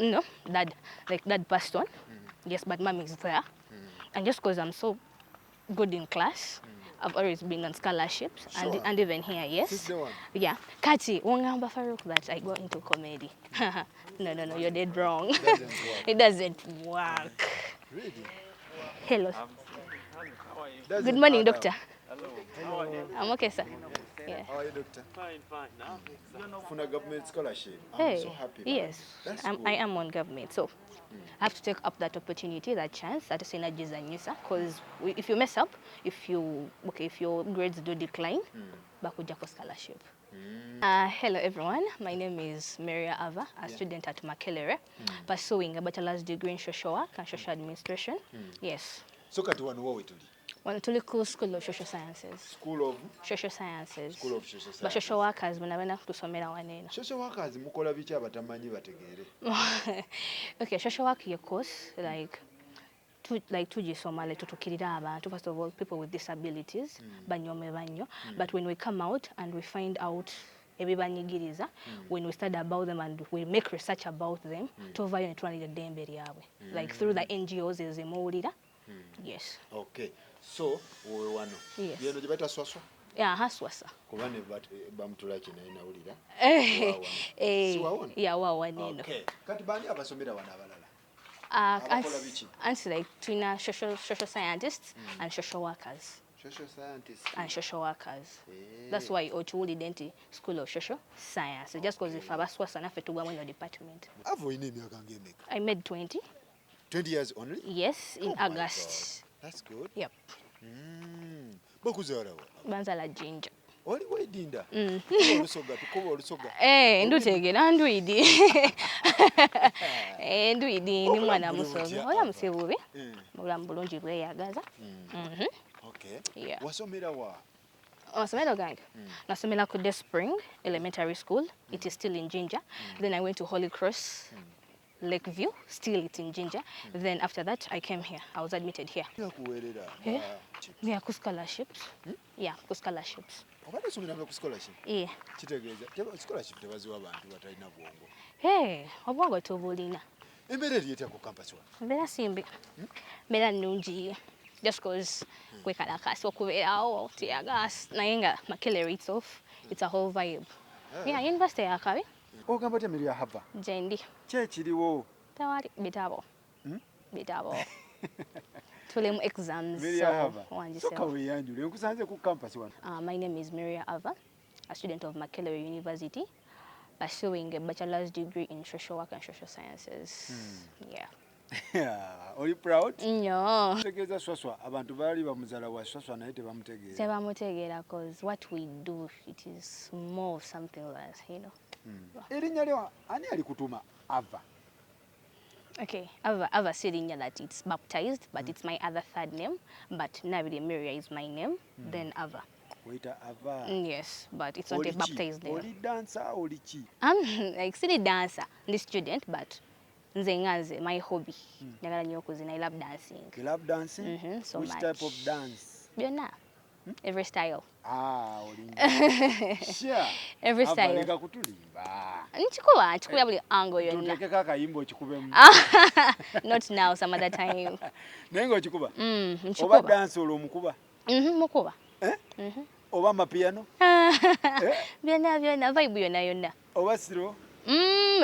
No, dad, like dad passed on. Yes, but mom is there. And just because I'm so good in class, I've always been on scholarships. Sure. And even here, yes. Since day one? Yeah. Kati, wongamba Farouk that I go into comedy. No, you're dead wrong. Doesn't work. It doesn't work. Really? Hello. Doesn't Good morning, add up. doctor. Hello. I'm okay, sir. Yeah. How are you, doctor? Fine. Now, For a government scholarship. I'm Hey, so happy. yes, That's I good. am on government, so I have to take up that opportunity, that chance, that synergies and user. Because if you mess up, if your grades do decline, bakuja for scholarship. Hello everyone, my name is Maria Ava, a student at Makerere, pursuing a bachelor's degree in social work and social administration. Yes. So kati wano wawe tuli. Wanatuliku School of Social Sciences. School of Social Sciences. School of Social Sciences. But social workers banabana tusomera waneno. Social workers mukola biki abatamanyi bategeere. Okay, social work your course tugisoma like tutukirira abantu, first of all people with disabilities banyome banyo, but when we come out and we find out ebibanyigiriza, when we study about them and we make research about them, tuvayo netwanira dembe lyabwe, like through the NGOs ezimuwulira. Yes. Okay. So wowe wano. Yes. Yeno gye swaswa. Yeah, haswasa. Kuba ne bamutula kino inawulira. Yeah, wawanino. Okay. Kati bani abasomera wana abalala. Answer like between social scientists and social workers. Social scientists and social workers. That's why Ochuuli Denti School of Social Science. Just because if abaswasa nafe tugwa in your department. Have you named your gang? I made 20. 20 years only? Yes, in August. That's good. Yep. Bakuzala wa? Banzala Ginger. Oli wedinda. Tukoba olusoga. Ndutegera ndwidi. Ndwidi ni mwana musoga. Ola musibubi. Mulamu bulungi bweyagaza. Okay. Yeah. Wasomera wa? Wasomera gange. Nasomera ku Des Spring Elementary School. It is still in Ginger. Then I went to Holy Cross Lakeview, still it's in Ginger. Then after that I came here. I was admitted here. Yeah, ku scholarships. Yeah, ku scholarships. Obadde somera ku scholarship? Yeah. Kitegeeza scholarship tebaziwa abantu batalina bwongo. Hey, obwongo tobulina. Embeera eryetya ku campus wa? Mbeera simbi. Mbeera nnungi. Just because kwekalakasi okubeerawo teyagas naye nga Makerere itself, it's a whole vibe. Yeah, university yakabi. Ogamba otya Maria Hava? Gyendi. Ki ekiriwo? Tewali bitabo. Bitabo. Tuli mu exams. Maria Hava. Wanjisewo. Soka weeyanjule nkusanze ku campus wano. My name is Maria Ava, a student of Makerere University, pursuing a bachelor's degree in social work and social sciences. Yeah. Are you proud? No. Tegeeza swaswa abantu baali bamuzaala wa swaswa naye tebamutegeera. Tebamutegeera because what we do, it is more of something else, you know. Erinnya lyo ani alikutuma Ava? Okay, Ava Sirinya that it's baptized, but it's my other third name. But Nabide Maria is my name, then Ava. Wait, Ava. Yes, but it's not a baptized name. Oli dancer oli ki? I'm like silly dancer, the student, but nze my hobby. Njagala nnyo okuzina. I love dancing. You love dancing? So which much. type of dance? Byonna. Every style. Oli. Sure. Every style. Abaleka kutulimba. Nkikuba buli angle yonna. Tutekeko akayimba okikubemu. Not now, some other time. Naye ng'okikuba? Nkikuba. Oba dance olwo omukuba? Mukuba. Oba amapiano? Byonna vibe yonna. Oba siro?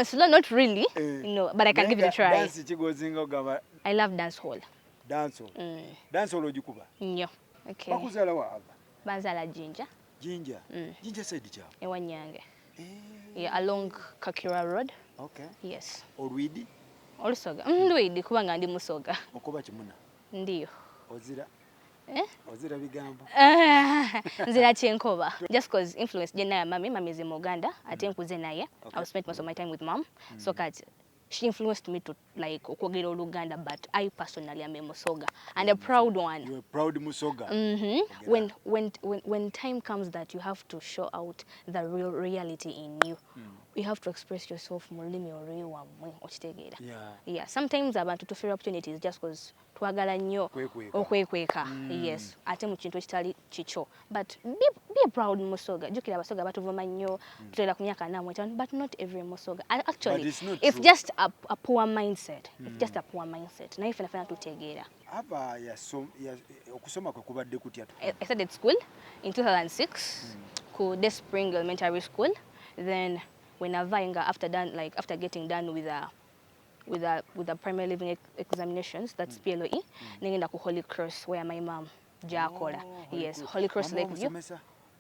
Slow, not really. No, but I can give it a try. Dance kigozinga ogamba? I love dance hall. Dance hall. Dance hall ogikuba? Nnyo. Okay. Bakuzaala wa Ava? Banzala Ginger. Ginger. Ginger side kya? Ewanyange. Yeah, along Kakira Road. Okay. Yes. Olwidi? Olusoga. Ndwidi kubanga ndi musoga. Okuba kimuna? Ndiyo. Ozira? Ozira bigambo? Nzira kyenkoba. Just because influence gye naye mami is in Uganda. Ate nkuze naye. I spent most of my time with mom. So kati she influenced me to like okwogera Oluganda, but I personally am a Musoga and a proud one. You're a proud Musoga. When time comes that you have to show out the real reality in you, you have to express yourself mulimi oriwa okitegeera. Yeah. Sometimes abantu tufiira opportunities just because twagala nnyo okwekweka. Yes, ate mu kintu ekitali kikyo, but be proud musoga. Jukira abasoga batuvuma nnyo tutera ku myaka 45, but not every musoga. Actually it's just a poor mindset. It's just a poor mindset. Naye fena tutegeera. Aba okusoma kwe kubadde kutya? I started school in 2006 ku Des Spring Elementary School. Then when after getting done with the primary living examinations, that's PLOE, ningenda ku Holy Cross where my mom jakola. Yes, Holy Cross Lakeview.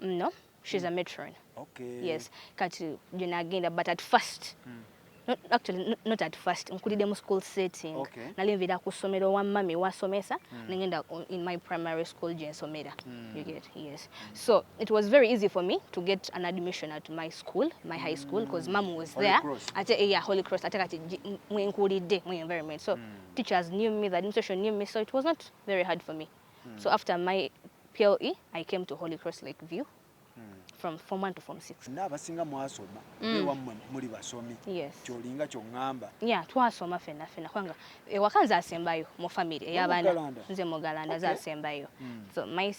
No, she's a matron. Okay. Yes, kati agenda, but at first not at first, nkulide mu school setting. Okay. Nalinvira ku somero wa mami wasomesa, ningenda in my primary school jensomera. You get? Yes. So it was very easy for me to get an admission at my school, my high school, because mom was there. Holy Cross. Ate kati mwenkulide mu environment. So teachers knew me, the administration knew me, so it was not very hard for me. So after my PLE, I came to Holy Cross Lakeview. From Form 1 to Form 6. N'abasinga mwasoma ewammwe muli basomi. Yes. Kyolinga ky'oŋŋamba. Yeah, twasoma fena kwanga ewaka nze asembayo mu family ey'abaana. Nze Mugalanda asembayo. So my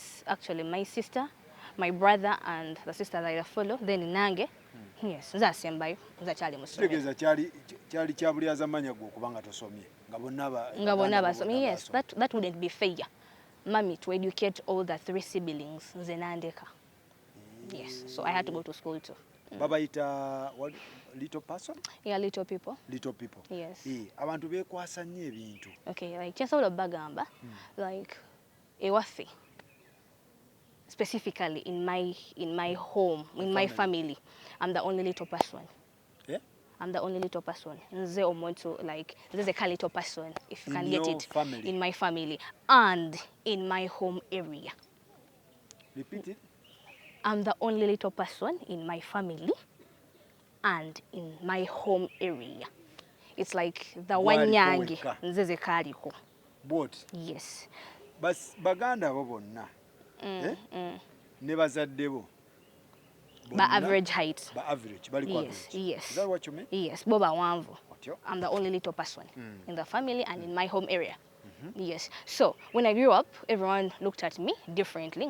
sister, my brother and the sister that I follow, then nange. Yes, nze asembayo, nze akyali musomi. Kitegeeza kyali kya bulyaza manya gwe okubanga tosomye. Nga bonna basomye. Yes, that wouldn't be fair. Mommy to educate all the 3 siblings, nze nandeka. Yes, so I had to go to school too. Babayita little person? Yeah, little people. Little people. Yes. Abantu beekwasa nnyo ebintu. Okay, like kyensobola bagamba, like ewaffe, specifically in my home, in my family, I'm the only little person. Yeah? I'm the only little person. Nze omuntu, like, nze a little person, if you can get it. Family. In my family and in my home area. Repeat it. I'm the only little person in my family and in my home area. It's like the wanyange nzeze kaliko. What? Yes. Baganda bo bonna. Ne bazadde bo. By average height. By average. Yes. Is that what you mean? Yes. Boba wanvu. I'm the only little person in the family and in my home area. Yes. So when I grew up, everyone looked at me differently.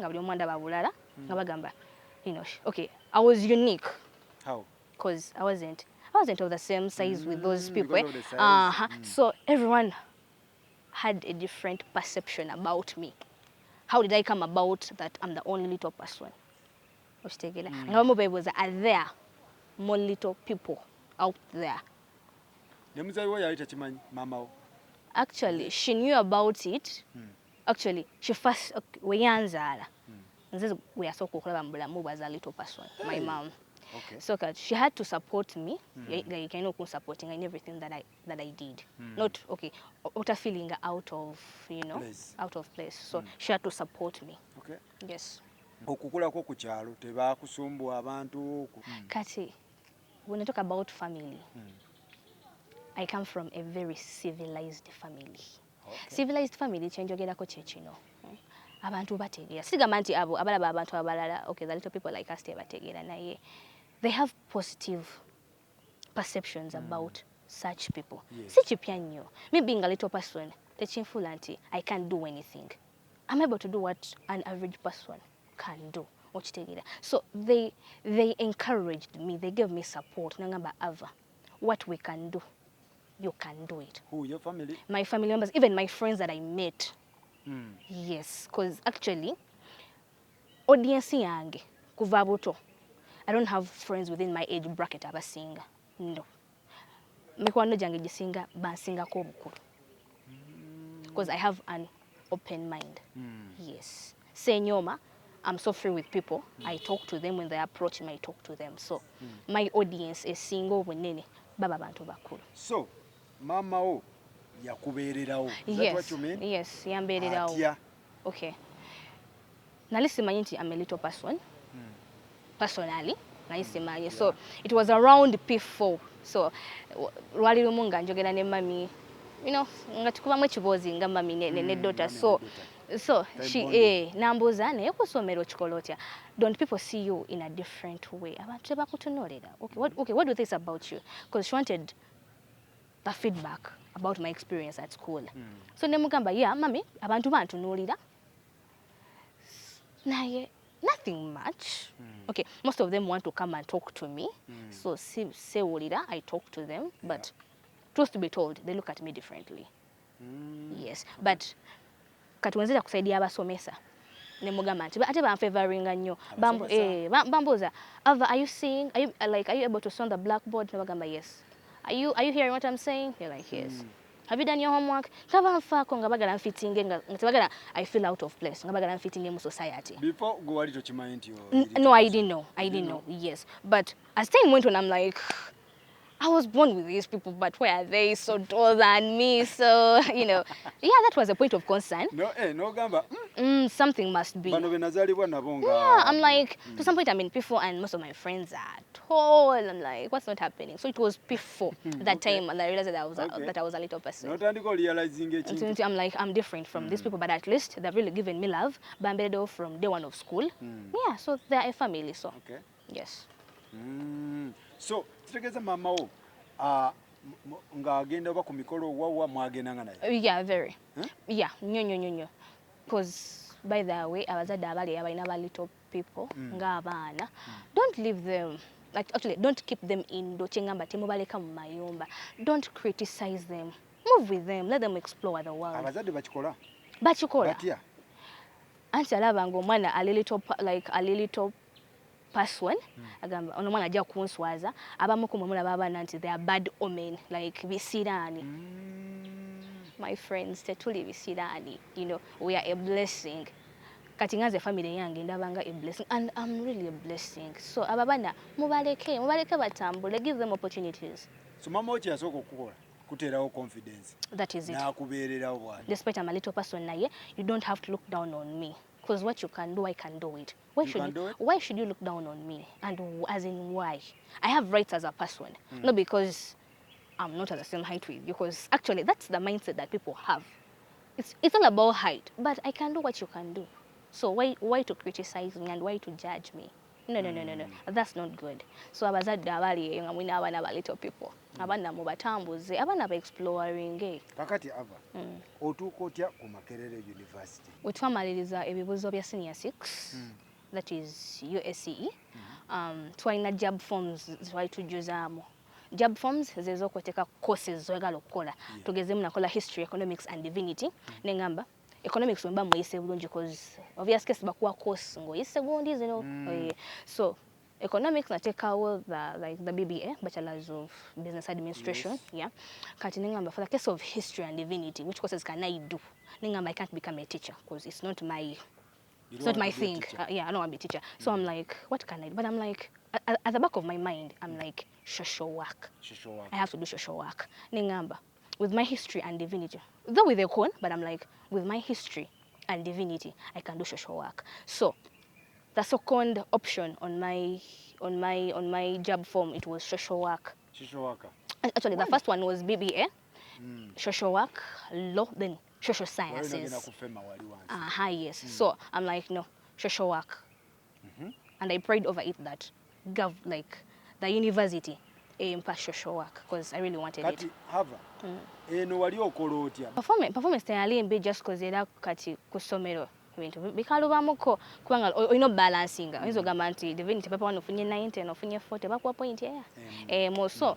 Okay, I was unique. How? Because I wasn't of the same size with those people. So everyone had a different perception about me. How did I come about that I'm the only little person? And how many people are there? More little people out there. Actually, she knew about it. Actually, she first weyanzala. We are so cool as a little person. My mom. Okay. So she had to support me. Like I know supporting in everything that I did. Not okay. Uta feeling out of out of place. So she had to support me. Okay. Yes. Okukulako ku kyalo tebakusumbwa abantu. Kati, when I talk about family, I come from a very civilized family. Okay. Civilized family kyenjogerako kye kino. Abantu bategeera. Sigamba nti abo abalaba abantu abalala, okay, the little people like us tebategeera naye. They have positive perceptions about such people. Yes. Si kipya nnyo. Me being a little person, tekinfuula nti I can't do anything. I'm able to do what an average person can do. So they encouraged me, they gave me support. Nangamba Ava, what we can do, you can do it. Who, your family? My family members, even my friends that I met. Yes, because actually, audience yange kuva buto. I don't have friends within my age bracket abasinga. No. Mikwano jange gisinga bansinga ko bukulu. Because I have an open mind. Yes. Senyoma, I'm so free with people. I talk to them when they approach me, I talk to them. So my audience is single wenene baba bantu bakulu. So, mama o yakubeererawo. Is that what you mean? Yes, yambeererawo. Atya. Okay. Nalisimanyi nti I'm a little person. Personally, nalisimanyi. So it was around P4. So lwali lumu nga njogera ne mami, nga tukubamu ekibuuzi nga mami ne daughter. So she nambuuza naye ku ssomero kikola otya? Don't people see you in a different way? Abantu tebakutunuulira. Okay, what do they say about you? Because she wanted the feedback about my experience at school. So nemugamba, yeah, mami, abantu bantunuulira. Naye, nothing much. Okay, most of them want to come and talk to me. So sewulira, I talk to them, but truth to be told, they look at me differently. Yes, but kati wenzera kusaidia abasomesa. Nemugamba nti ate banfavoringa nnyo. Bambuuza, Ava, are you seeing? Are you able to see on the blackboard? Nebagamba, yes. Are you hearing what I'm saying? You're like, yes. Have you done your homework? Kabanfaako nga bagala mfitinge nga tebagala I feel out of place. Nga bagala mfitinge mu society. Before go wali tokimanyi nti No, I didn't know. Yes. But as time went on, I'm like, I was born with these people, but why are they so taller than me? So, yeah, that was a point of concern. No gamba. Something must be. Bano benazalibwa nabo nga. Yeah, I'm like, to some point, I mean, before, and most of my friends are tall. I'm like, what's not happening? So it was before that time, and I realized that I was a little person. Notandika realizing it. I'm like, I'm different from these people, but at least they've really given me love. Bambedo from day one of school. Yeah, so they're a family. So, okay. Yes. So, kitegeza mama wo nga agenda oba ku mikolo wawa mwagendanga naye. Yeah, very. Yeah, nyo. Because by the way, abazadde abali abalina ba little people nga abaana, don't leave them. Like actually, don't keep them in dochengamba temubaleka mu mayumba. Don't criticize them. Move with them. Let them explore the world. Abazadde bakikola. Batya. Anti alaba ng'omwana a little person agamba ono mwana ajja kunswaza abamu ku mumula babana nti they are bad omen, like bisirani. My friends, tetuli bisirani, we are a blessing. Kati nganze family yange ndabanga a blessing, and I'm really a blessing. So ababana mubaleke batambule, give them opportunities. So mama ochi yasoko kukola kuterawo confidence. That is it. Na kubeererawo bwani. Despite I'm a little person naye, you don't have to look down on me. Because what you can do, I can do it. Why should you look down on me? And as in why? I have rights as a person. Not because I'm not at the same height with you. Because actually, that's the mindset that people have. It's all about height. But I can do what you can do. So why to criticize me and why to judge me? No. That's not good. So abazadde abali nga mwina abana ba little people. Abana mubatambuze, abana ba exploring. Kakati Ava, otuuka otya ku Makerere University? We twamaliriza ebibuuzo bya senior 6, that is USCE. Twalina job forms twali tujuzaamu. Job forms zezo okuteka courses zoyagala okukola. Tugezemu nakola history, economics and divinity. Nengamba economics wemba mwise bulungi because obvious case bakuwa course ngoyise gundi zino. So economics natekawo the BBA, Bachelor's of Business Administration. Yeah. Kati nengamba for the case of history and divinity, which courses can I do? Nengamba I can't become a teacher because it's not my thing. I don't want to be a teacher. So I'm like, what can I do? But I'm like, at the back of my mind, I'm like, social work. I have to do social work. Nengamba, with my history and divinity, though with a con, but I'm like, with my history and divinity, I can do social work. So the second option on my job form, it was social work. Social worker. Actually, the first one was BBA, social work, law, then social sciences. Yes. So I'm like, no, social work. And I prayed over it that the university impact social work because I really wanted it. Hava. Eno wali okola otya? Performance teyali mbi just because era kati ku ssomero ebintu bikalubamuko kubanga olina balancinga. Oyinza ogamba nti divinity papa wano ofunye 90 nofunye 40 bakuwa point yeah. So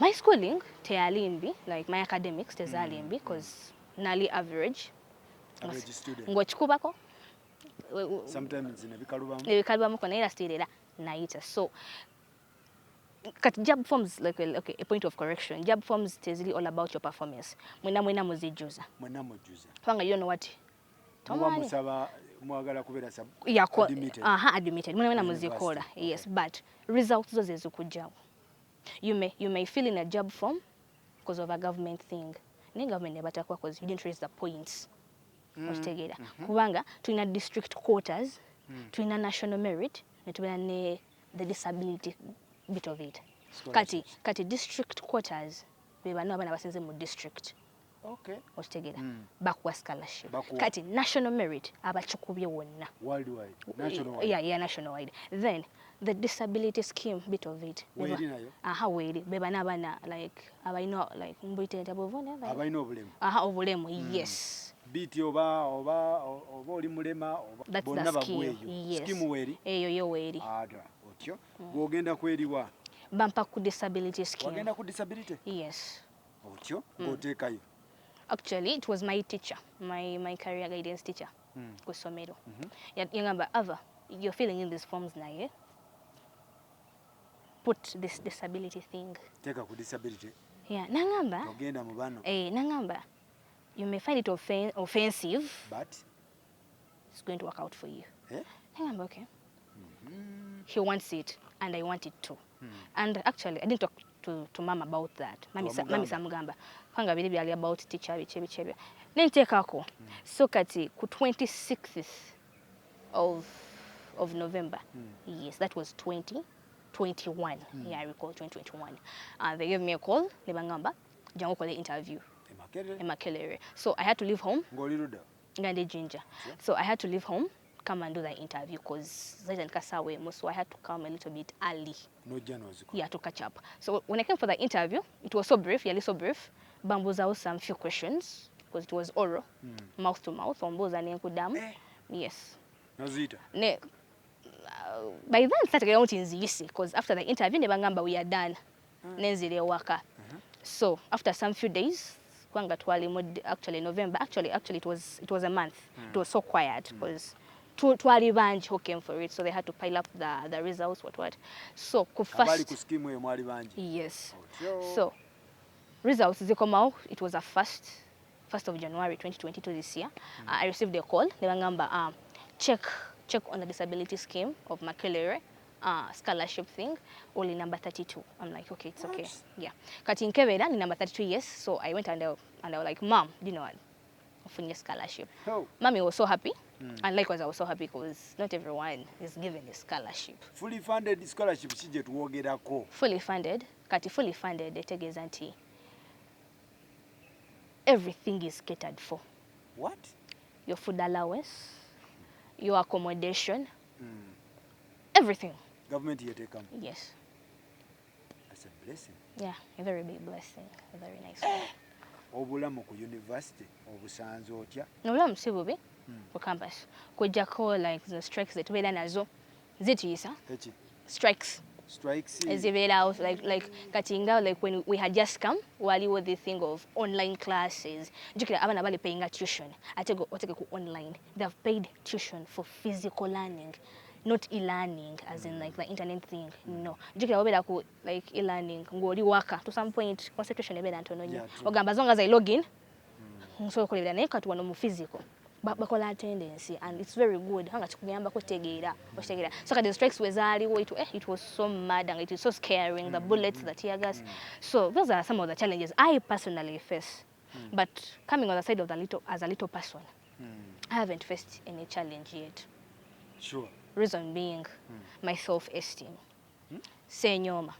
my schooling teyali mbi, like my academics tezali mbi because nearly average student. Ng'okikubako sometimes ebikalubamuko naye still era nayita. So job forms, okay, a point of correction. Job forms is really all about your performance. Mwena muzijuza. Fanga you don't know what. Admitted. Admitted. Mwena muzikola. Yes, but results zo zezukujjawo. You may fill in a job form because of a government thing. Ne government nebatakwa because you didn't raise the points. Otegera. Kubanga tulina district quotas, tulina national merit, ne tulina the disability bit of it. Kati district quotas be bano abana basinze mu district. Okay. okitegeera bakuwa scholarship Bakuwa. kati national merit abakikubye wonna Worldwide. Nationwide. yeah national wide then the disability scheme bit of it Weeri nayo. weeri beba n'abaana like abalina like mbuyite nti abovone Abalina obulemu. obulemu yes biti oba oli mulema oba that's bonna the scheme bagweyo. yes Scheme weeri. eyo yo weeri Ada otyo. Gwogenda kweriwa. bampa ku disability scheme Wagenda ku disability. yes Otyo. Gw'oteekayo. actually it was my teacher my career guidance teacher ku ssomero yagamba Ava you're filling in these forms naye put this disability thing Teeka ku disability. yeah nangamba Ogenda mu bano. nangamba you may find it offensive But it's going to work out for you eh? nangamba okay he wants it and I want it too and actually I didn't talk to mom about that mami samugamba kwanga biri byali about teacher biche nenteekako so kati ku 26th of November yes that was 2021 yeah I recall 2021 they gave me a call nebangamba jangu kole interview Makerere. Makerere so I had to leave home Ng'oli ludda. ngande Ginger so I had to leave home come and do the interview because zaita nikasawemo so I had to come a little bit early Nojja n'ozikola. yeah to catch up so when I came for the interview it was so brief so brief bambuza out some few questions because it was oral mouth to mouth ombuza nenkudamu yes Noziyita. ne by then started out in nziyise because after the interview ne bangamba we are done nenzire ewaka so after some few days kwanga twali actually November actually it was a month it was so quiet because twali banji who came for it so they had to pile up the results what so ku Abali first ku scheme eyo mwali bangi. yes Otyo. so results zikomao it was a first of January 2022 this year I received a call nebangamba check on the disability scheme of Makerere scholarship thing only number 32 I'm like okay it's okay yeah kati nkebera ni number 32 yes so I went and they were like mom do you know what ofunye scholarship mommy was so happy and likewise I was so happy because not everyone is given a scholarship Fully funded scholarship kijje tuwogerako. fully funded kati fully funded etegeeza nti everything is catered for What? your food allowance your accommodation everything Government yeteekamu. yes That's a blessing. yeah a very big blessing a very nice one Obulamu ku university obusanze otya? nobulamu si bubi ku campus kujjako like the strikes zetubeera nazo zituyisa Eki. strikes Strikes. ezibeerawo like kati nga like when we had just come waliwo the thing of online classes jukira abaana bali paying tuition ate oteke ku online they have paid tuition for physical learning not e-learning as in like the internet thing no jukira wabera ku like e-learning ngoli waka to some point concentration ebeera ntono nnyo ogamba zonga za login nsobola okulebera naye kati wano mu physical bakola attendance and it's very good hanga kikuyamba kutegeera okitegeera so kati the strikes wezaaliwo it was so mad and it is so scaring the bullets the tear gas so those are some of the challenges I personally face but coming on the side of as a little person I haven't faced any challenge yet Sure. reason being my self-esteem senyoma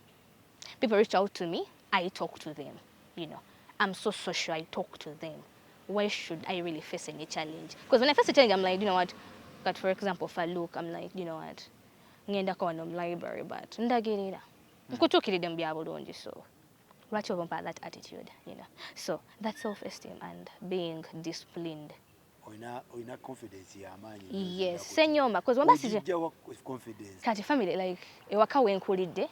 people reach out to me I talk to them you know I'm so social I talk to them why should I really face any challenge because when I face a challenge I'm like you know what but for example if I look I'm like you know what ngenda kwa no library but ndagirira nkutukiride mu bya bulungi so lwaki obampa that attitude you know so that self-esteem and being disciplined Oina confidence y'amaanyi. yes senyoma because wamba sije confidence. kati family like ewaka wenkulidde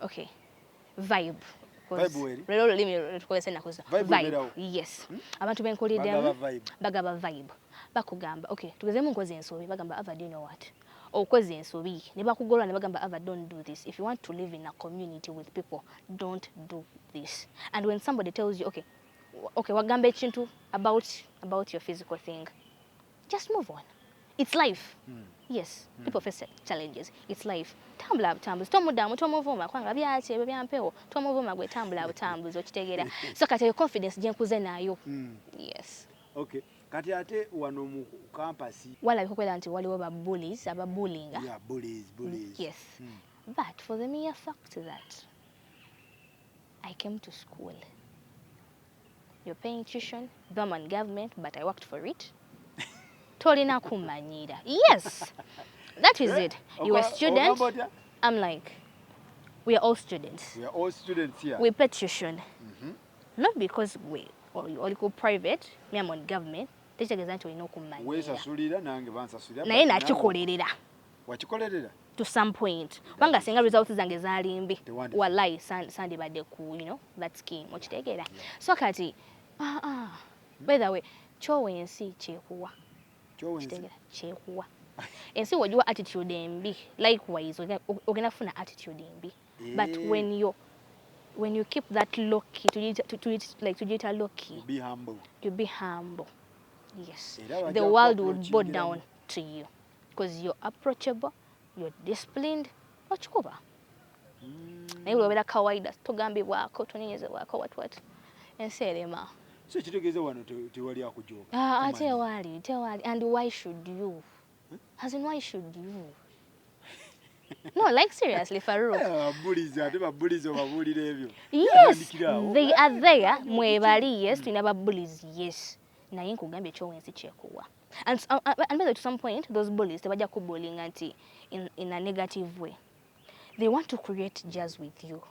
okay vibe Vibe weri? lero olulimi tukozesa ennaku zino Vibe yes abantu benkuliddemu bagaba vibe bakugamba okay tugezemu nkozi ensobi bagamba Ava do you know what okozi ensobi ne bakugolwa ne bagamba Ava don't do this if you want to live in a community with people don't do this and when somebody tells you okay wagamba ekintu about your physical thing just move on it's life yes people face challenges it's life tambula butambuzi tomudamu tomuvuma kwanga byaki ebyo byampewo tomuvuma gwe tambula butambuzi okitegeera so kati confidence gyenkuze nayo yes okay kati ate wano mu campus walabika okwera nti waliwo bullies ababullyinga yeah bullies yes but for the mere fact that I came to school you're paying tuition, though I'm on government, but I worked for it. Tolina kumanyira. Yes, that is it. You a student. I'm like, we are all students. We are all students here. We pay tuition. Not because we or private, me I'm on government. Teachers are no kumanyira. Wesasulira nange bansasulira. Naye nakikolerera. Wakikolerera? To some point. Wanga singa results zange zali mbi. Wallahi sandi bade ku, you know, that scheme. Ochitegera. So kati by the way, chowensi chekuwa. Chowensi chekuwa. Ensi wajua attitude embi. Likewise, ogena funa attitude embi. But when you keep that low key to get a low key, be humble. You be humble. Yes. The world will bow down to you because you're approachable, you're disciplined. Ochikuba. Na iwe wabela kawaida tugambibwako tunenyezebwako what. Enserema. So kitegeze wano tewali akujoka. Tewali. And why should you? As in, why should you? No, like seriously, Farouk. Yes, they are there. Mwebali, yes, we never bullies, yes. Na yinku gambe chowensi chekuwa. And to some point, those bullies, they were bullying anti in a negative way. They want to create jazz with you.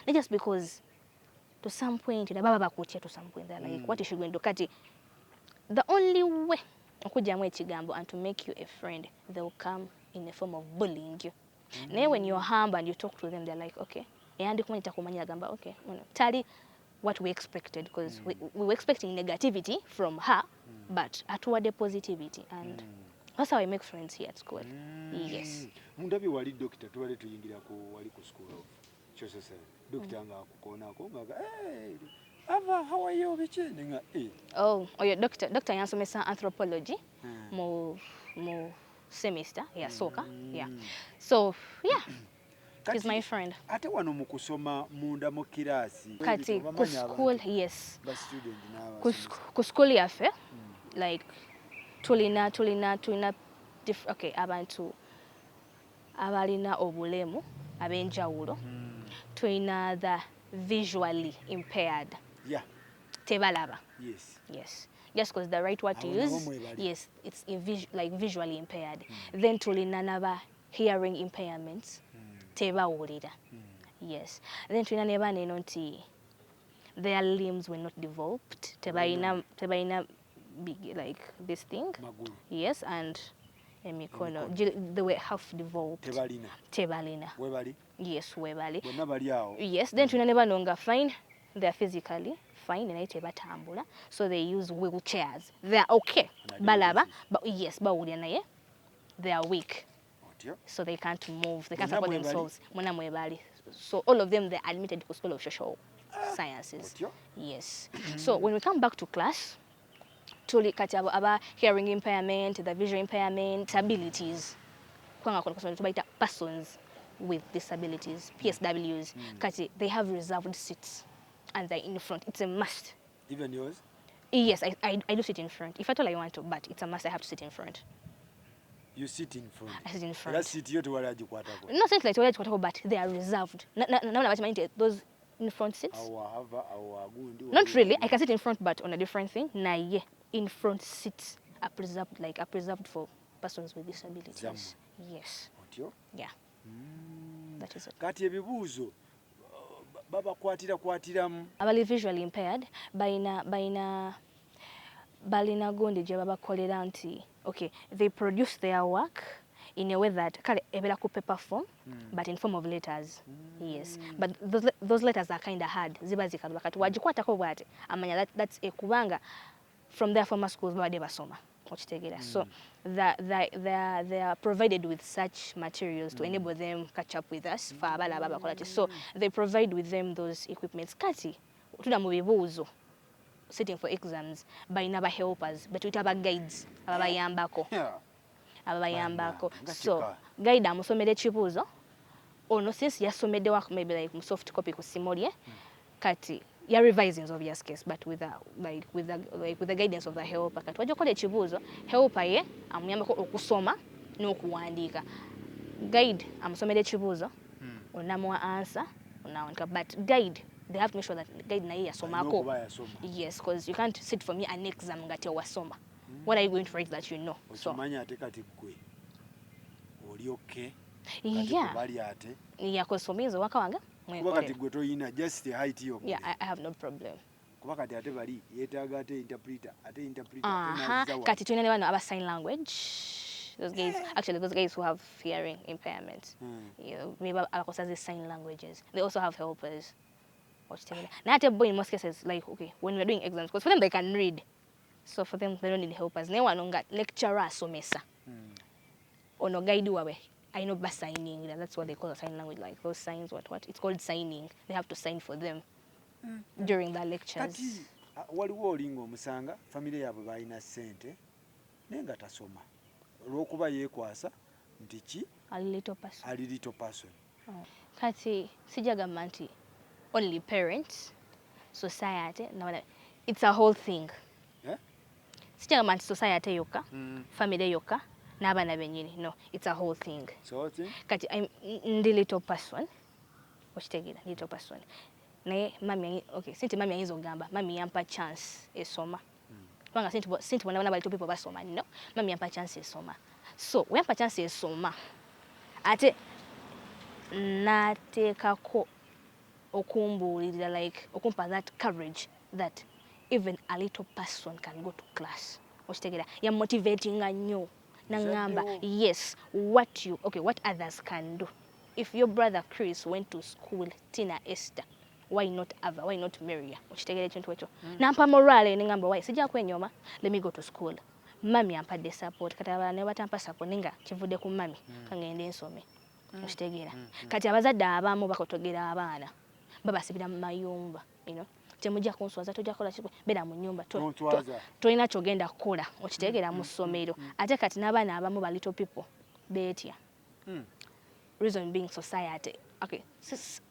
Not just because to some point, to some point, they're like, what is she going to do? The only way and to make you a friend, they will come in the form of bullying you. Now when you're humble and you talk to them, they're like, okay. Okay, tell what we expected, because we were expecting negativity from her, but toward the positivity, and that's how I make friends here at school. Yes. Mundabi wali doctor tuwale tuyingira ko wali ku school of social science. Doctor nga akukona ko ngaga Ava, how are you? Oh, your doctor yansomesa anthropology mo semester soka. Yeah. So, yeah. He's my friend. Ate wano mu kusoma munda mu kirasi. Kati ku school, yes. Ku school yafe like tulina okay, abantu abalina obulemu abenjawulo. Tulina the visually impaired. Yeah. Tebalaba. Yes. Just because the right word to use. Yes, it's like visually impaired. Then tulina naba hearing impairments. Tebawulira. Yes. Then tulina neba nti their limbs were not developed. Tebaina big like this thing. Magulu. Yes, and emikono they were half developed. Tebalina. Webali. Yes, webali. Bonna yes, then tulina neba nonga fine. They're physically fine and batambula, so they use wheelchairs. They're okay. Balaba, but yes, they are weak. So they can't move, they can't support themselves. So all of them, they're admitted to School of Social Sciences. Yes. So when we come back to class, tuli kati aba hearing impairment, the visual impairment, abilities. Persons with disabilities, PSWs, kati they have reserved seats. And they're in front. It's a must. Even yours? Yes, I do sit in front. If at all I want to, but it's a must. I have to sit in front. You sit in front? I sit in front. That's it. Not like but they are reserved. Those in front seats? Not really. I can sit in front, but on a different thing. In front seats are preserved for persons with disabilities. Yes. Yeah. That is it. Abali visually impaired balina gondi gye babakolera nti okay, they produce their work in a way that kale ebera ku paper form but in form of letters. Yes, but those letters are kind of hard ziba zikaluba kati wagikwatako bwate amanya that's ekubanga from their former schools babade basoma okitegera. So they are provided with such materials to enable them catch up with us for abala ababakola. So they provide with them those equipments. Kati tuna mu bibuuzo sitting for exams balina ba helpers betuyita ba guides ababayambako. So guide amusomera ekibuuzo ono since yasomedde work maybe like mu soft copy ku simolye kati ya revising obvious case, but with the guidance of the helper. Kati wajokola ekibuuzo helper ye amuyambako okusoma n'okuwandiika. Guide amusomera ekibuuzo onamuwa answer onawandika, but guide they have to make sure that the guide naye yasomako. Yes, because you can't sit for me an exam ngati wasoma. What are you going to write that you know? So yeah, because for me is waka wanga. Yeah, I have no problem. Kati tulina ne bano aba sign language. Those guys who have hearing impairment. You know, maybe abakosaze sign languages. They also have helpers. Not a boy in most cases, like, okay, when we're doing exams, because for them they can read. So for them, they don't need helpers. Ne wanonga lecturer somesa. Ono guide wawe. I know by signing. That's what they call a sign language, like those signs, what? It's called signing. They have to sign for them during the lectures. Waliwo olingo musanga family yabwe balina ssente nenga tasoma olw'okuba yeekwasa nti ki ali little person. Kati sijagamba nti only parents, society, it's a whole thing. Sijagamba nti society yokka, family yokka, n'abaana bennyini. No, it's a whole thing. Kati ndi little person, okitegeera, little person. Naye mami, okay, sinti mami ayinza okugamba mami yampa chance esoma. Kubanga sinti bona bali people basoma, no, mami yampa chance esoma. So wempa chance esoma ate nateekako okumbuulirira, like okumpa that courage that even a little person can go to class. Okitegeera, ya motivating nnyo nangamba yes, what others can do. If your brother Chris went to school, Tina Esther, why not Ava? Why not Maria? Okitegeera ekintu ekyo. Nampa morale nengamba why sijja kwenyoma, let me go to school. Mami ampadde support, kati abalala ne batampa support nenga kivudde ku mami kangende nsome. Okitegeera. Kati abazadde abamu bakotogera abaana babasibira mu mayumba, you know. Temujja kunswaza, tojja kola kikwe, bera mu nyumba tolina kyogenda kukola. Okitegeera mu ssomero. Ate kati n'abaana abamu ba little people beetya. Reason being society. Okay,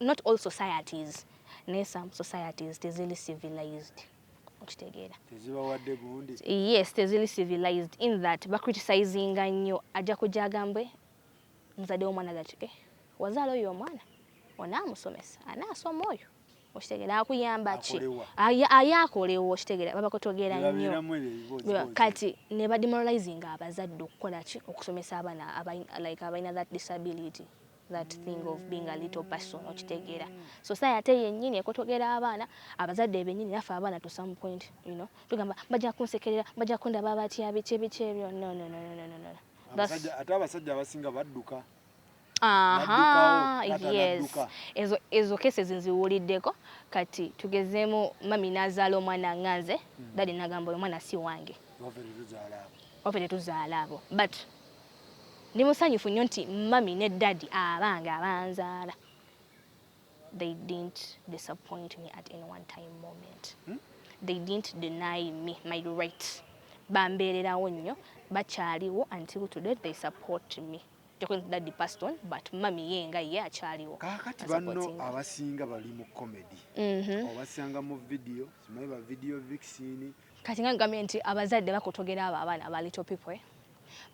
not all societies. Some societies tezili civilized. Okitegeera. Tezibawadde gundi. Yes, tezili civilized in that criticizing nnyo ajja kujja agambwe muzadde w'omwana gati wazaala oyo omwana onaamusomesa anaasoma oyo. Okitegeera akuyamba ki ayaakolewo. Okitegeera babakotogera nnyo kati ne bademoralizing abazadde okukola ki okusomesa abaana abalina that disability, that thing of being a little person. Okitegeera society yennyini ekotogera abaana abazadde bennyini naffe abaana to some point, you know, tugamba bajja kunsekerera, bajja kundaba batya biki ebyo. No. Ate abasajja abasinga badduka. Yes. Ezo cases nziwuliddeko. Kati tugezeemu mami n'azaala omwana nganze, dadi nagamba omwana si wange. Ofe tetuzaala abo. But ndi musanyufu nnyo nti mami ne dadi abange abanzaala, they didn't disappoint me at any one time moment. They didn't deny me my rights. Bambeererawo nnyo, bakyaliwo until today they support me. Daddy passed on, but mami yenga ye akyaliwo. Kakati banno abasinga bali mu comedy. Obasanga mu video, simanyi ba video vixen. Kati nga nti abazadde bakotogera abo abaana aba little people.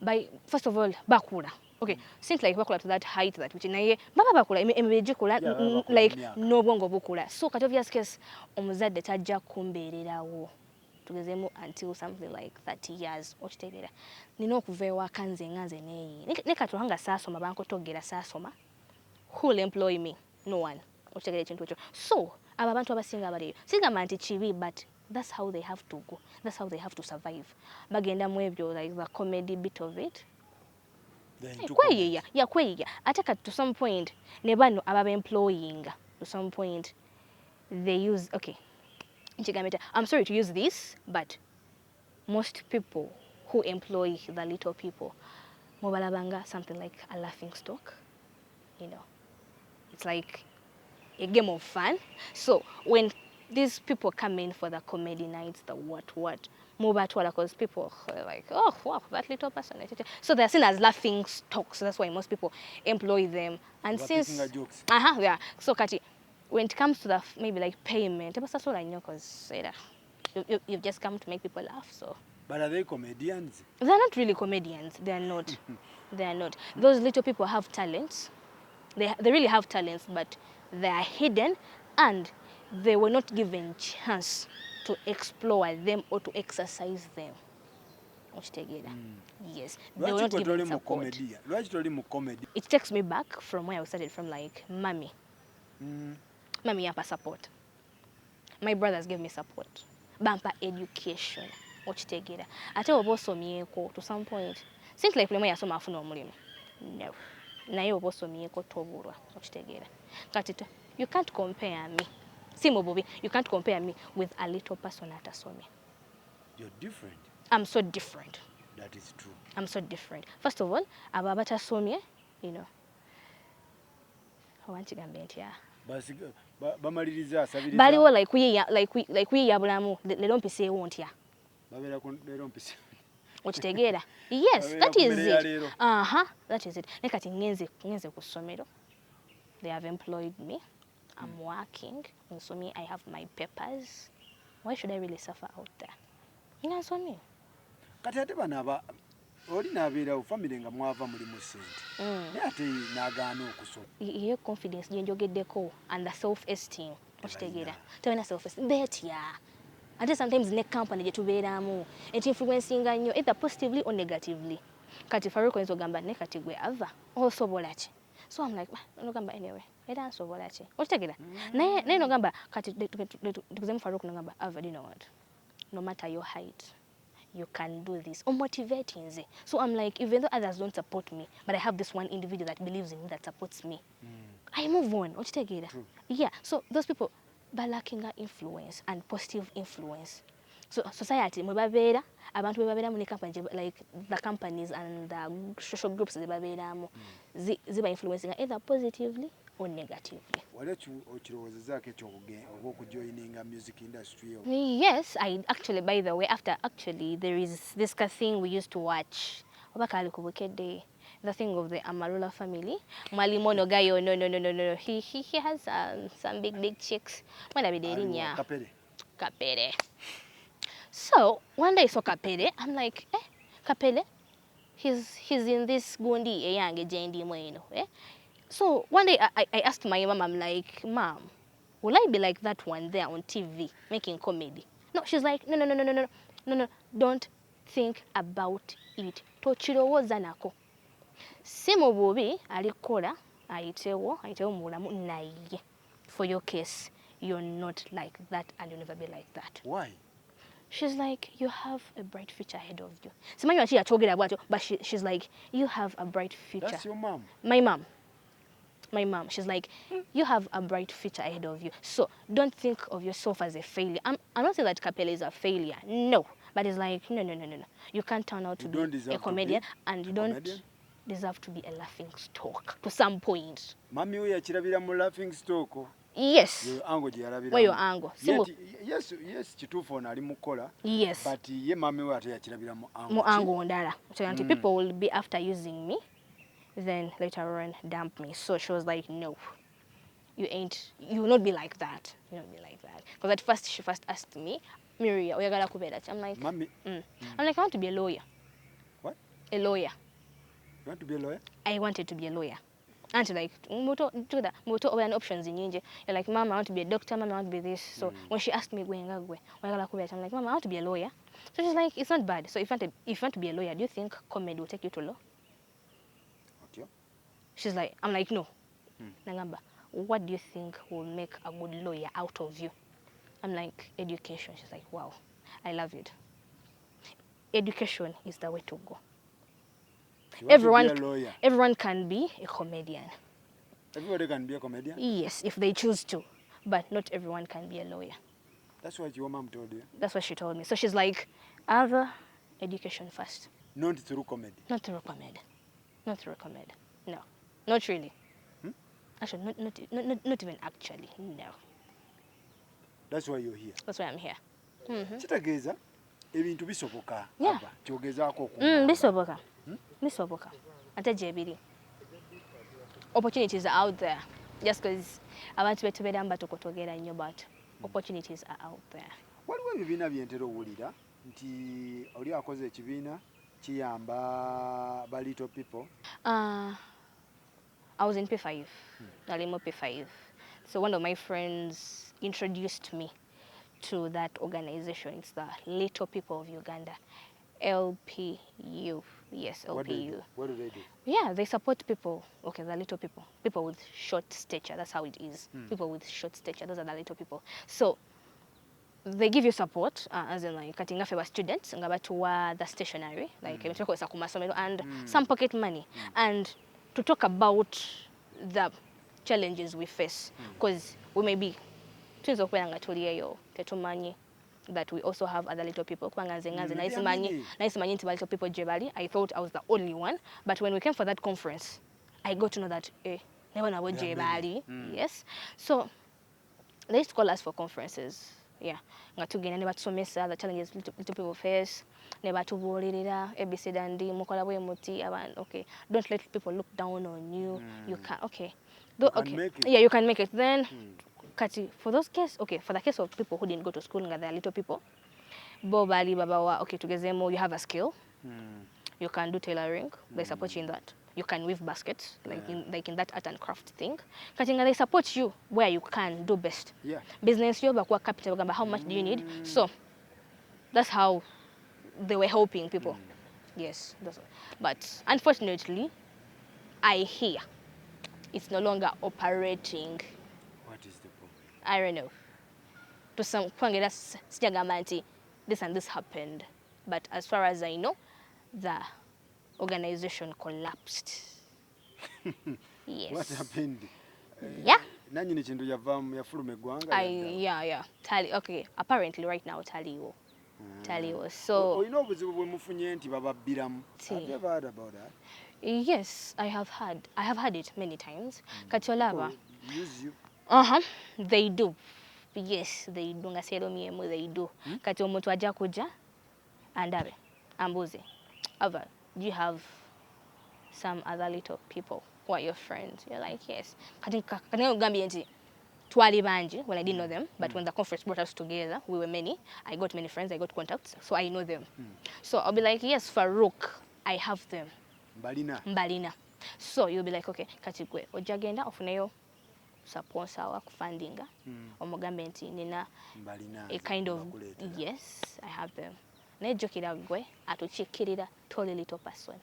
By first of all, bakula. Okay, seems like bakula to that height that which naye baba bakula emibiri gikula like n'obwongo bukula. So kati obvious case omuzadde tajja kumbeererawo. Tugezeemu until something like 30 years. Okitegeera nina okuva ewaka nze neeyi ne katwanga saasoma bankotogera saasoma. Who will employ me? No one. Okitegeera ekintu ekyo. So abo abantu abasinga abaliyo sigamba nti kibi, but that's how they have to go. That's how they have to survive. Bagenda mu ebyo, like the comedy bit of it. Kweyiya. Ate kati to some point ne bano ababa employing, to some point they use, okay, I'm sorry to use this, but most people who employ the little people, mubalabanga something like a laughing stock, you know. It's like a game of fun. So when these people come in for the comedy nights, the what, mubatwala, because people are like, oh, wow, that little person. So they're seen as laughing stocks. That's why most people employ them. And since, yeah. So kati, when it comes to the maybe like payment, that's what I know, because you've just come to make people laugh. So. But are they comedians? They're not really comedians. They're not. They're not. Those little people have talents. They really have talents, but they are hidden, and they were not given chance to explore them or to exercise them. Yes, they were not given support. It takes me back from where I started from, like, mommy. Mommy yampa support. My brothers gave me support. Bampa education. Ochitegera. Ate oba osomyeko to some point. Think like mulimo yasoma afuna omulimu. No. Naye oba osomyeko tobulwa. Ochitegera. Kati you can't compare me. Simo bobi, you can't compare me with a little person atasomye. You're different. I'm so different. That is true. I'm so different. First of all, abo abatasomye, you know. Owankigambe ntya. Bamaliriza asabiriza. Baliwo like we yabulamu lero mpiseewo ntya. Babera ku lero mpise. Okitegeera? Yes, that is it. That is it. Nekati ngenze ku ssomero. They have employed me. I'm working. So me, I have my papers. Why should I really suffer out there? You know what I mean? Kati ate bana oli nabeera family nga mwava muli mu sente. Naye ate n'agaana okusoma. Ye confidence gye njogeddeko and the self-esteem. Okitegeera? Tewena self-esteem. Betya. Ate sometimes ne company gye tubeeramu influencinga nnyo either positively or negatively. Kati Faruko oyinza ogamba ne kati gwe ava osobola ki? So I'm like, nogamba anyway. Era nsobola ki? Okitegeera? Naye nogamba kati tukuzemu Faruko nogamba ava, you know what? No matter your height, you can do this. Or motivating nze. So I'm like, even though others don't support me, but I have this one individual that believes in me, that supports me. I move on. Okitegeera? Yeah. So those people lacking influence and positive influence. So society mwe babeera abantu babeera mu company, like the companies and the social groups ze babeeramu ziba influencing either positively or negatively. Music industry? Yes, I actually, by the way, after actually there is this thing we used to watch. The thing of the Amarula family. Malimono Gayo, no. He has some big chicks. Kapere. So one day I saw Kapere. I'm like, Kapere, he's in this Gundi eh? So one day I asked my mom, I'm like, Mom, will I be like that one there on TV making comedy? No, she's like, no, don't think about it. Tochirowoza nako. Simo bobi alikola ayitewo mulamu naye. For your case, you're not like that and you'll never be like that. Why? She's like, you have a bright future ahead of you. Simanyi waki yatwogera bwatyo, but she's like, you have a bright future. That's your mom? My mom. She's like, you have a bright future ahead of you. So don't think of yourself as a failure. I'm not saying that Kapele is a failure. No. But it's like, no. You can't turn out to be a comedian and you don't deserve to be a laughing stock to some point. Mami we yakirabira mu laughing stock. Yes. Where your angle? Yes, kituufu ono ali mukola. Yes. But ye mami we ate yakirabira mu angle. Mu angle ndala. So people will be after using me, then later on dump me. So she was like, no, you will not be like that. You won't be like that. Because at first she asked me, Miria, oyagala kubeera ki? I'm like, Mami. I'm like, I want to be a lawyer. What? A lawyer. You want to be a lawyer? I wanted to be a lawyer. And like, muto options in You're like, Mama, I want to be a doctor, Mama, I want to be this. So when she asked me, I'm like, Mama, I want to be a lawyer. So she's like, it's not bad. So if you want to be a lawyer, do you think comedy will take you to law? Okay. She's like, I'm like, no. Nangamba, what do you think will make a good lawyer out of you? I'm like, education. She's like, wow, I love it. Education is the way to go. Everyone can be a comedian. Everybody can be a comedian? Yes, if they choose to. But not everyone can be a lawyer. That's what your mom told you? That's what she told me. So she's like, other education first. Not through comedy? Not through comedy. Not through comedy. No. Not really. Actually, not even actually. No. That's why you're here? That's why I'm here. Kitegeeza ebintu bisoboka. Yeah. Kyogezaako bisoboka. Ate gyebiri. Opportunities are out there. Just because abantu betubeeramu batokotogera nnyo, but opportunities are out there. Waliwo ebibiina bye ntera owulira nti oli akoze ekibiina kiyamba ba little people. I was in P5. Nalimo P5. So one of my friends introduced me to that organization. It's the Little People of Uganda, LPU. Yes, LPU. What do they do? Yeah, they support people. Okay, the little people. People with short stature. That's how it is. People with short stature. Those are the little people. So they give you support, as in like cutting off our students, the stationery, like and some pocket money, and to talk about the challenges we face, because we may be that we also have other little people. Little people jebali. I thought I was the only one, but when we came for that conference, I got to know that never know jebali. Yes, so they used to call us for conferences. Yeah, nga tugenda ne batusomesa the challenges little people face. Ne batubuulirira ABC dandi mukola bwe muti abantu. Okay, don't let people look down on you. You can okay. Yeah, you can make it. Then kati for those case, okay, for the case of people who didn't go to school nga they're little people, bo bali babawa okay tugezemo, you have a skill. You can do tailoring. They support you in that. You can weave baskets, like in that art and craft thing. Katinga, they support you where you can do best. Yeah. Business, you have capital, how much do you need? So that's how they were helping people. Yes. But unfortunately, I hear it's no longer operating. What is the problem? I don't know. To some this and this happened. But as far as I know, the organization collapsed. Yes. What happened? Yeah. Yeah. Okay, apparently right now Taliwo. So have you ever heard about that? Yes, I have had it many times. Kacholaba. Use you. They do. Yes, they do. They do. Kati omuntu ajja kuja andabe ambuze. Ava, do you have some other little people who are your friends? You're like, yes. Kati ugambye nti twali banji when I didn't know them, but when the conference brought us together, we were many. I got many friends, I got contacts, so I know them. So I'll be like, yes, Farouk, I have them. Mbalina. So you'll be like, okay, kati gwe ojagenda ofuneyo sponsor wa fundinga omugambe nti nina a kind of yes, I have them. Naye jokira gwe atuchikirira toli little person.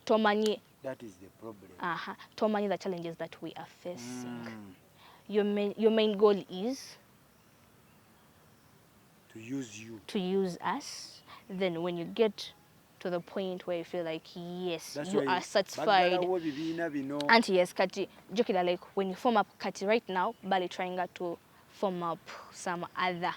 Tomanyi that is the problem. Tomanyi the challenges that we are facing. Your main goal is to use you. To use us. Then when you get to the point where you feel like yes, you are satisfied. And yes, kati jokira like when you form up kati right now, Bali trying to form up some other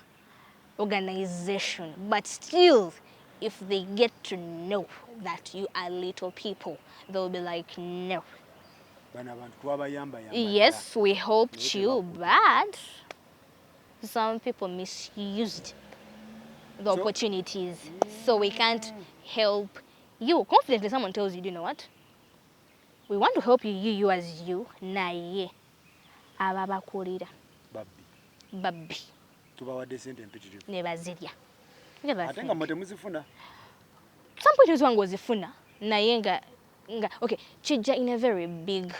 organization, but still if they get to know that you are little people, they'll be like no. Yes, we helped you, but some people misused the opportunities, so we can't help you. Confidently, someone tells you, you know what? We want to help you as you. Naye ababakulira babbi tubawadde sente empitirivu ne bazirya. ate nga mwe temuzifuna. Some point wangu ozifuna naye nga okay kijja in a very big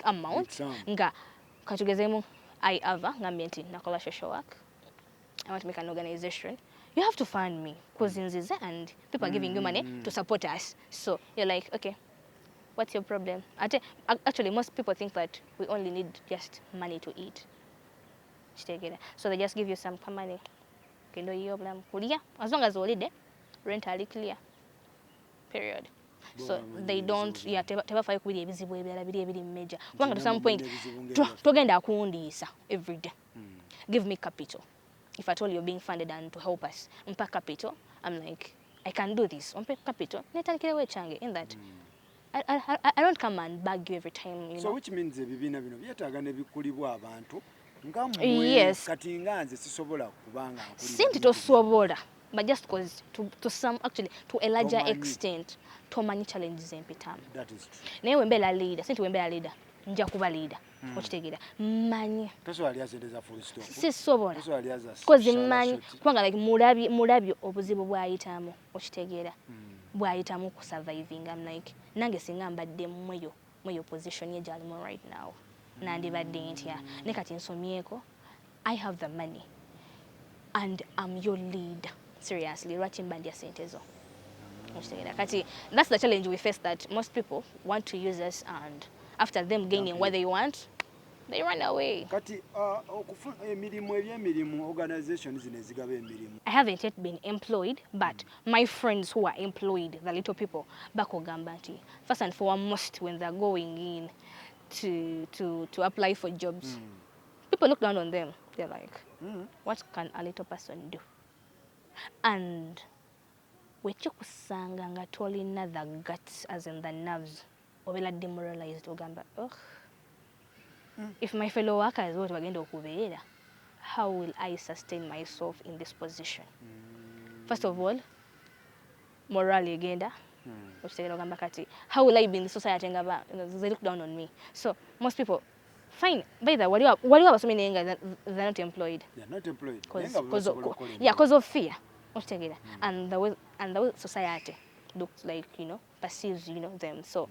amount nga katugezemu I ava ngambye nti nakola social work. I want to make an organization. You have to fund me because nzize and people are giving you money to support us. So you're like, okay, what's your problem? Actually, most people think that we only need just money to eat. So they just give you some money. As long as you rent are clear. Period. So they don't, tebafaayo kubira ebizibu ebirala biri ebiri major. Kubanga to some point, togenda kuwundiisa every day. Give me capital. If at all you're being funded and to help us, mpa capital, I'm like, I can do this. Mpa capital, netandikire change in that. I don't come and beg you every time, you know. So which means ebibiina bino byetaaga ne bikulibwa abantu nga yes. Kati nga nze sisobola kubanga sinti tosobola, but just because to some actually to a larger extent tomanyi challenges empitamu. That is true. Naye wembeera leader, sinti wembeera leader, nja kuba leader. Okitegeera manyi sisobola because manyi kubanga like mulabye obuzibu bwayitamu okitegeera bwayitamu ku surviving. I'm like nange singa mbadde mweyo position ye gyalimu right now nandibadde ntya ne kati nsomyeko I have the money and I'm your leader seriously lwaki mbandya sente zo kati that's the challenge we face, that most people want to use us and after them gaining what they want they run away. Kati okufuna emirimu ebyemirimu organizations zino ezigaba emirimu. I haven't yet been employed, but my friends who are employed, the little people, bakogamba nti first and foremost when they're going in to apply for jobs, people look down on them. They're like, what can a little person do? And wechokusanga nga tolina the guts, as in the nerves, obela demoralized ogamba, ugh. If my fellow workers what bagenda okubeera, how will I sustain myself in this position? First of all, morally agenda. How will I be in the society? They look down on me. So most people, fine. By the way, they're not employed. They're not employed. Because of fear. And the way society looks like, perceives, them. So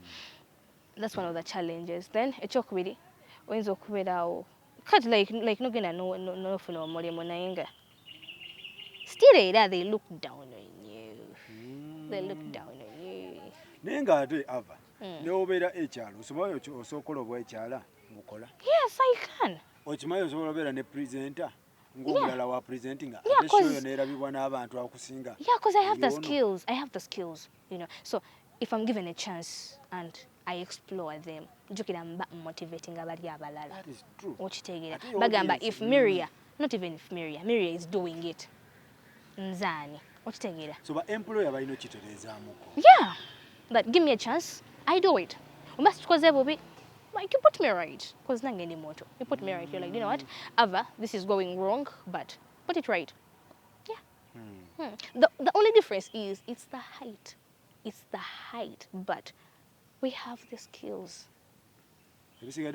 that's one of the challenges. Then a choke really. Oyinza okubeerawo kati like nogenda nofuna omulimu naye nga still era they look down on you. They look down on you. Naye nga ate ava newobeera ekyalo osobola osobola obwa ekyala ngukola? Yes, I can. Okimanyi osobola obeera ne presenter ng'omulala wa presenting ate show neerabibwa n'abantu akusinga? Yeah, because I have the skills. I have the skills, So if I'm given a chance and I explore them, motivating abali abalala. That is true. Bagamba if Miria, not even if Miria is doing it. Nzani. So ba employer balino kitereezaamuko. Yeah. But give me a chance, I do it. We must cause like you put me right. Because nangeni moto. You put me right. You're like, you know what? Ava, this is going wrong, but put it right. Yeah. The only difference is it's the height. It's the height, but we have the skills. That is it.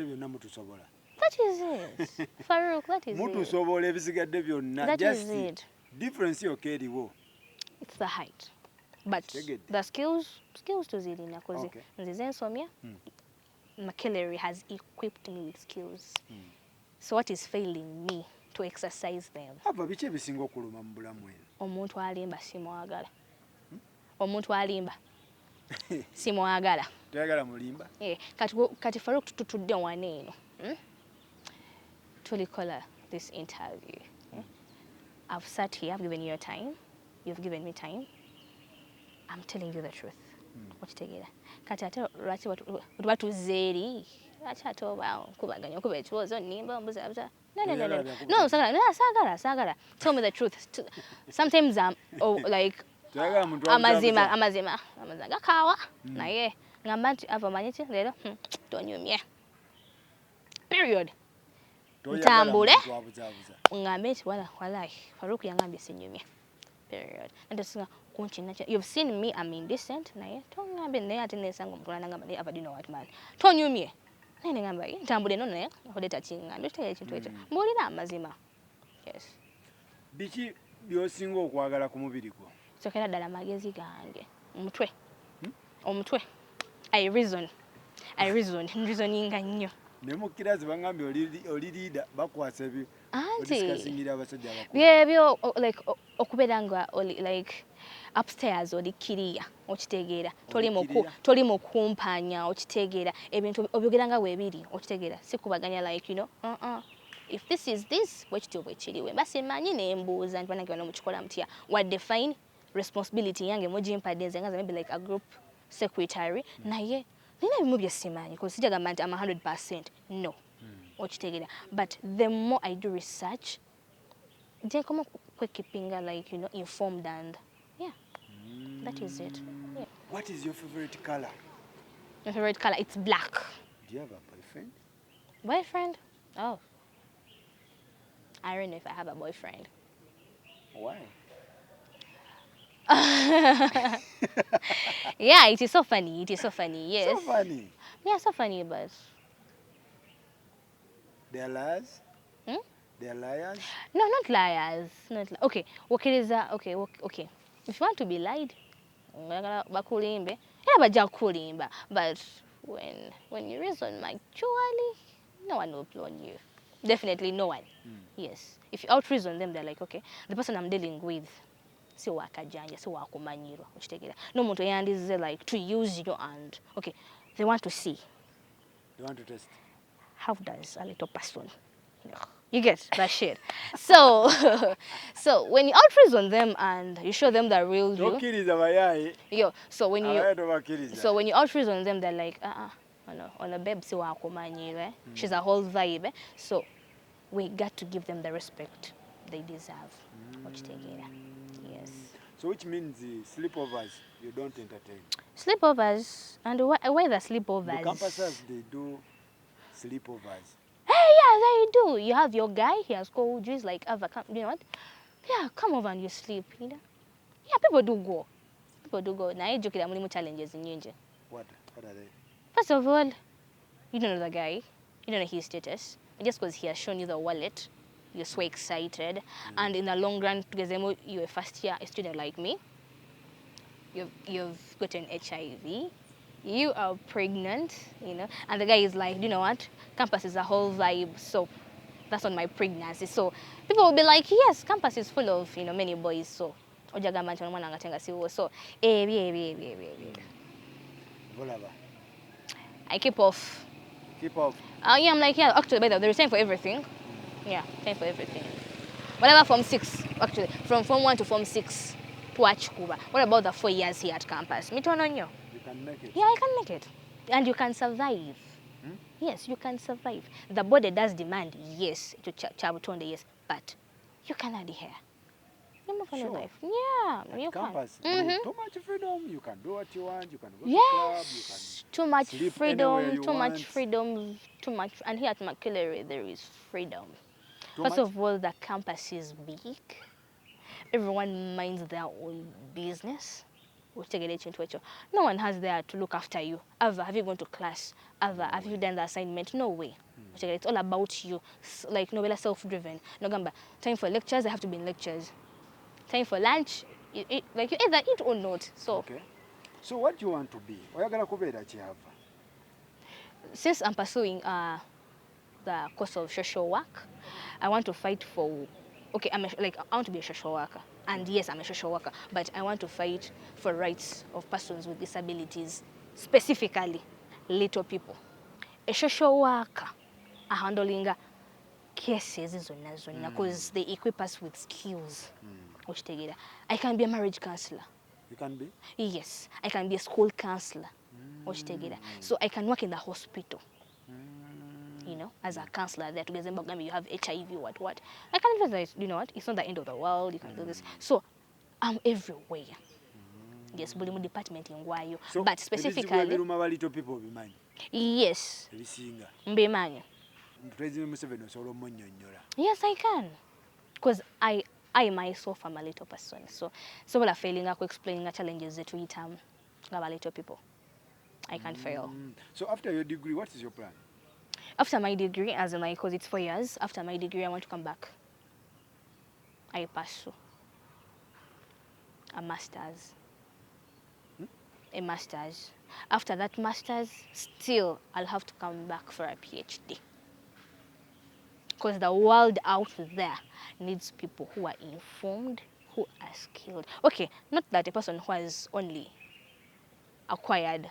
Farouk, that is it. That is it. Difference okeriwo. It's the height. But the skills to zilina because nzize nsomya. Makerere has equipped me with skills. So what is failing me to exercise them? Aba biki ebisinga okuluma mu bulamu eno? Omuntu alimba simwagala. Omuntu alimba simwagala. Toyagala mulimba? Kati Farouk tutudde wano eno. Tulikola this interview. I've sat here, I've given you your time. You've given me time. I'm telling you the truth. What you kati ate lwaki batuzeri lwaki ate oba kubaganya okuba ekiwozo nimba mbuza no sagala tell me the truth. Sometimes I'm like amazima gakawa naye ngamba nti ava manyiti leero tonyumye period ntambule ngambe nti walahi Farouk yangambye sinyumye period. You've seen me, I'm indecent. Naye tongambe naye ate nesanga omutwala nangamba naye ava dino what man. Tonyumye. Naye ngamba ntambule no naye odeta kingambe tete ekintu ekyo. Mbulira amazima. Yes. Biki byosinga okwagala ku mubiri gwo? Sokera ddala magezi gange. Omutwe. I reasoninga nnyo. Ne mu kirazi bangambye oli leader bakwasa ebyo. Discussing abasajja abakulu. Byebyo like okubeera nga like upstairs oli kiriya okitegeera toli mu kumpanya okitegeera ebintu obyogeranga weebiri okitegeera sikubaganya like if this is this bwekityo bwekiriwe basimanyi nembuuza nti banange bano mukikola mutya wadde fine responsibility yange mugimpadde nze nga maybe like a group secretary naye nina ebimu bye simanyi because sijagamba nti I'm 100% no okitegeera but the more I do research nje kama keeping like informed and yeah that is it. Yeah. What is your favorite color? My favorite color, it's black. Do you have a boyfriend? Boyfriend? Oh, I don't know if I have a boyfriend. Why? Yeah, it is so funny. Yes. So funny. Yeah, so funny, but they're liars. They're liars. No, not liars. Okay. Okay. If you want to be lied, bakulimbe. Yeah, bajja kulimba. But when you reason maturely, no one will clone you. Definitely no one. Yes. If you out reason them, they're like, okay, the person I'm dealing with, si wakajanja, si wakumanyirwa, uchitegera. No muntu yandize like to use you and okay, they want to see. They want to test. How does a little person? You get that shit. So, so when you out reason them and you show them the real you, yo. So when you out reason them, they're like, no, on a babe, si wakumanyirwa. She's a whole vibe. So we got to give them the respect they deserve. Uchitegera. Yes. So which means sleepovers you don't entertain. Sleepovers and why the sleepovers? The campuses they do sleepovers. Hey, yeah, they do. You have your guy. He has called you. He's like, you know what? Yeah, come over and you sleep. You know? Yeah, people do go. People do go. Now you joke that many challenges in Ninja. What are they? First of all, you don't know the guy. You don't know his status. And just because he has shown you the wallet, you're so excited. And in the long run, because you're a first year student like me, you've gotten HIV, you are pregnant, you know, and the guy is like, you know what, campus is a whole vibe, so that's on my pregnancy. So people will be like, yes, campus is full of, you know, many boys, so so I keep off. Keep off. Yeah, I'm like, yeah, actually, by the way, there is time for everything. Yeah, time for everything. Whatever Form 6, actually, from Form 1 to Form 6, what about the 4 years here at campus? Me turn on you. You can make it. Yeah, I can make it. And you can survive. Yes, you can survive. The body does demand, yes, to chabutonde, yes, but you can add hair. You move on your life. Yeah, at you campus, can. too much freedom. You can do what you want. You can go to Yes, club. You can too much sleep freedom, anywhere you too much want. freedom, too much. And here at Makerere, there is freedom. Too First much? of all, the campus is big. Everyone minds their own business. No one has there to look after you. Ever have you gone to class? Ever have you done the assignment? No way. It's all about you. Like no self-driven. No gamba. Time for lectures, I have to be in lectures. Time for lunch, like you either eat or not. So okay. So what do you want to be? Since I'm pursuing the course of social work, I want to fight for. Okay, I want to be a social worker, and yes, I'm a social worker, but I want to fight for rights of persons with disabilities, specifically little people. A social worker, a handling cases because they equip us with skills. I can be a marriage counselor. You can be? Yes, I can be a school counselor. So I can work in the hospital. You know, as a counselor there to get them, you have HIV, what. I can advise, you know what, it's not the end of the world, you can do this. So I'm everywhere. Yes, Bulimu department in Wayo. So, but specifically, little people yes. Mbemanyi. Yes, I can. Because I myself am a little person. So when I'm failing, I explaining the challenges that we have little people. I can fail. So after your degree, what is your plan? After my degree, as in because it's 4 years, after my degree, I want to come back. I pursue a master's. A master's. After that master's, still, I'll have to come back for a PhD. Because the world out there needs people who are informed, who are skilled. Okay, not that a person who has only acquired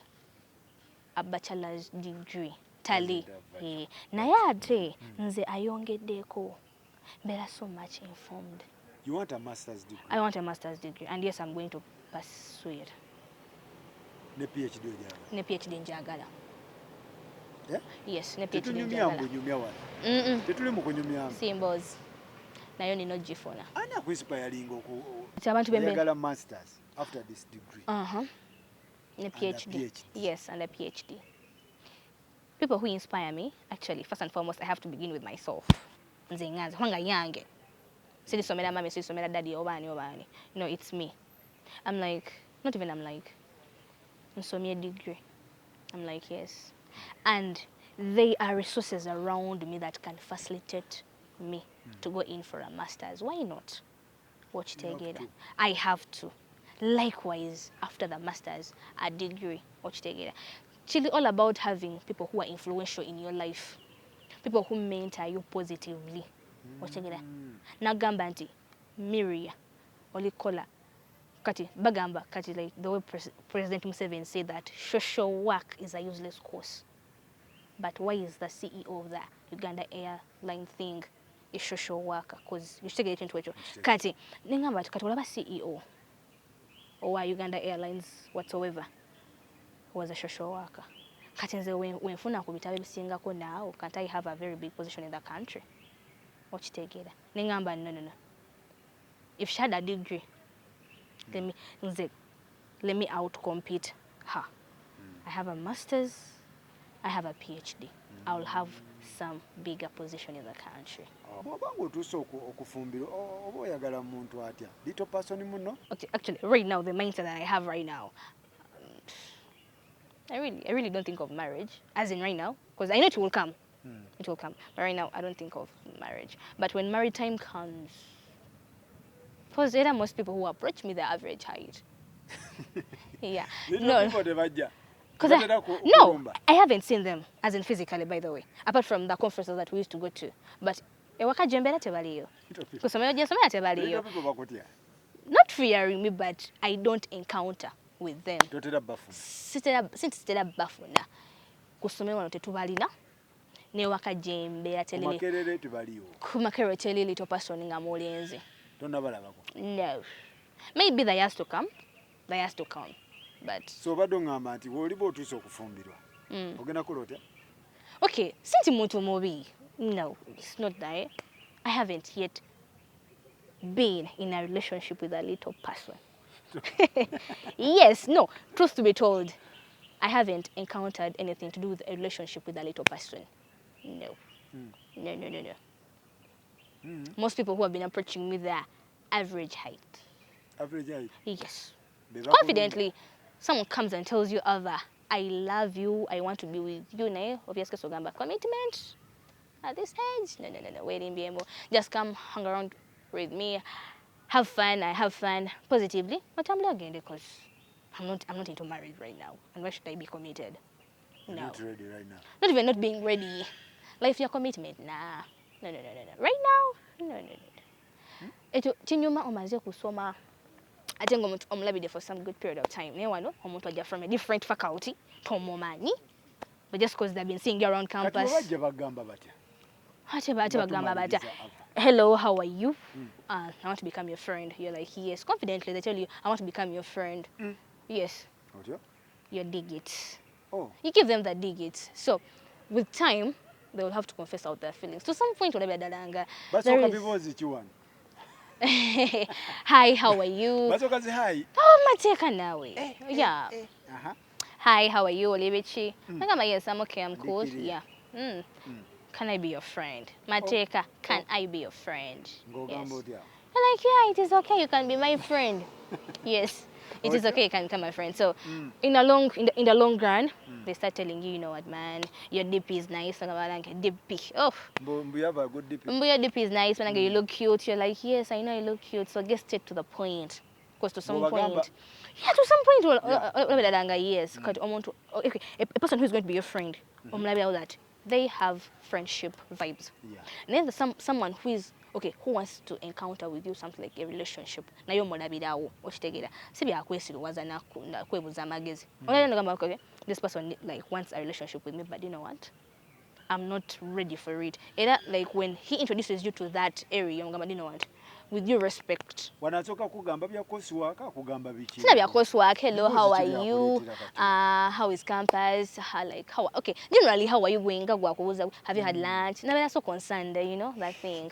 a bachelor's degree. Tali. Nayate, nze ayongeddeko. Better so much informed. You want a master's degree? I want a master's degree, and yes, I'm going to pursue it. Ne PhD ojala? Ne PhD njagala. Yeah? Yes, ne PhD njagala. Tetuli mu kunyumya. Symbols. Nayo nino gifona. Ani akuinspiring abantu bembera masters after this degree? Ne PhD. Yes, and a PhD. People who inspire me, actually, first and foremost, I have to begin with myself. Nze nganze wanga yange. Silisomera mami, silisomera daddy, obani. You know, it's me. I'm like, nsomye degree. I'm like, yes. And there are resources around me that can facilitate me to go in for a master's. Why not? Watch together. I have to. Likewise, after the master's, a degree. Watch together. It's all about having people who are influential in your life, people who mentor you positively. Ochegera. Nagamba nti Miria olikola kati bagamba kati like the way President Museveni said that social work is a useless course. But why is the CEO of the Uganda airline thing a social worker? Because you should get into it. Kati ningamba kati olaba CEO or Uganda Airlines whatsoever was a social worker. Kati nze wenfuna ku bitabo ebisingako now can't I have a very big position in the country? Okitegeera. Ningamba no. If she had a degree, let me outcompete her. I have a master's, I have a PhD. I'll have some bigger position in the country. Okay, actually, right now, the mindset that I have right now, I really don't think of marriage, as in right now, because I know it will come. It will come. But right now, I don't think of marriage. But when marriage time comes, because there are most people who approach me the average height. Yeah. No. No, I haven't seen them, as in physically, by the way, apart from the conferences that we used to go to. But not fearing me, but I don't encounter with them. Since bafuna kusomera wano tetubalina ne wakajembe atelele ku Makerere tell little person nga mulenzi. No, maybe they has to come, but so badongamba nti woliba otuuse okufumbirwa ogenda kulota. Okay, since muntu mubi, no, it's not that. I haven't yet been in a relationship with a little person. Yes, no, truth to be told, I haven't encountered anything to do with a relationship with a little person. No. No. Most people who have been approaching me, they're average height. Average height? Yes. Confidently, someone comes and tells you I love you, I want to be with you, obviously, so commitment at this age. No, waiting, be able. Just come hang around with me, have fun, I have fun, positively. But I'm not again because I'm not into marriage right now. And why should I be committed? No. You're not ready right now? Not even not being ready. Like your commitment, nah. No. Right now, no. Eto chinyuma omaze kusoma ate ngo omulabide for some good period of time. Ne wano omuntu ajja from a different faculty tomumanyi. But just because they've been seeing you around campus. Kati bagamba batya? Ate bagamba batya? Hello, how are you? I want to become your friend. You're like, yes. Confidently, they tell you, I want to become your friend. Yes. What? You dig it. Oh. You give them that dig it. So, with time, they will have to confess out their feelings. To some point, whatever dadanga. But so people is it you want? Hi, how are you? But so hi. Oh, mateka nawe. Yeah. Hi, how are you, Olivichi? Yes, I'm okay, I'm cool. Yeah. Can I be your friend? Mateka, can I be your friend? Yes. You're like, yeah, it is okay, you can be my friend. Yes, it is okay, you can become my friend. So, in the long run, they start telling you, you know what, man, your DP is nice. DP, oh. You have a good DP. Your DP is nice. When you look cute, you're like, yes, I know you look cute. So get straight to the point. Because to some point, yeah, to some point, yes. Okay, a person who is going to be your friend, that they have friendship vibes. Yeah. And then there's someone who is who wants to encounter with you something like a relationship. Na yo molabirawo okitegera. Sibi akwesiruwaza na kwebuza amagezi. Okay, this person like wants a relationship with me, but you know what? I'm not ready for it. Either like when he introduces you to that area, you know what? With due respect. Wanatoka kugamba bya coursework kugamba biki. Sina bya coursework. Hello, how are you? How is campus? Okay, generally how are you going? Have you had lunch? Na I'm so concerned, you know, that thing.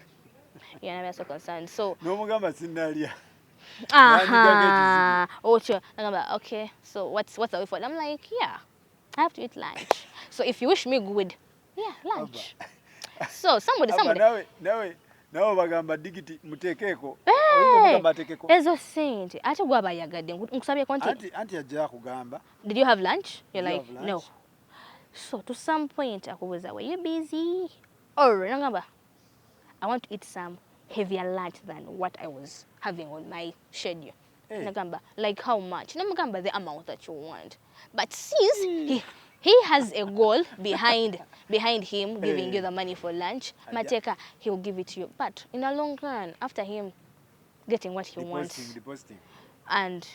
Yeah, I'm so concerned. So no mugamba sinalya. Okay, so what's the way for it? I'm like, yeah, I have to eat lunch. So if you wish me good, yeah, lunch. So somebody. Nawe bagamba digiti mutekeeko. Ezo sente. Ate gwa bayagadde nkusabye konti. Anti ajja kugamba. Did you have lunch? You're like, no. So to some point akubuza, were you busy? Or nangamba, I want to eat some heavier lunch than what I was having on my schedule. Nagamba, like how much? Namagamba the amount that you want. But since He has a goal behind him giving you the money for lunch. Mateka, he'll give it to you. But in a long run, after him getting what he wants, Depositing. and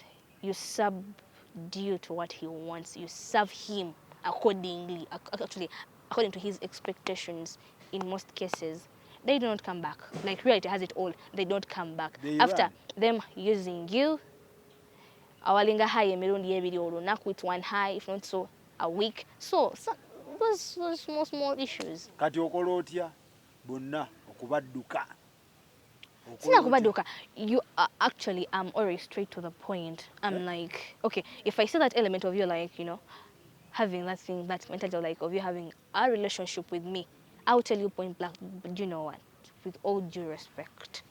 you subdue to what he wants, you serve him accordingly, actually according to his expectations in most cases, they do not come back. Like reality has it all, they don't come back. After them using you, awalinga high emirundi ebiri olunaku with one high, if not so a week. So those small issues. Kati okola otya bonna okubadduka. Sina kubaduka. You are actually, I'm always straight to the point. I'm like, okay, if I see that element of you, like, you know, having that thing, that mentality of like, of you having a relationship with me, I'll tell you point blank, but you know what? With all due respect,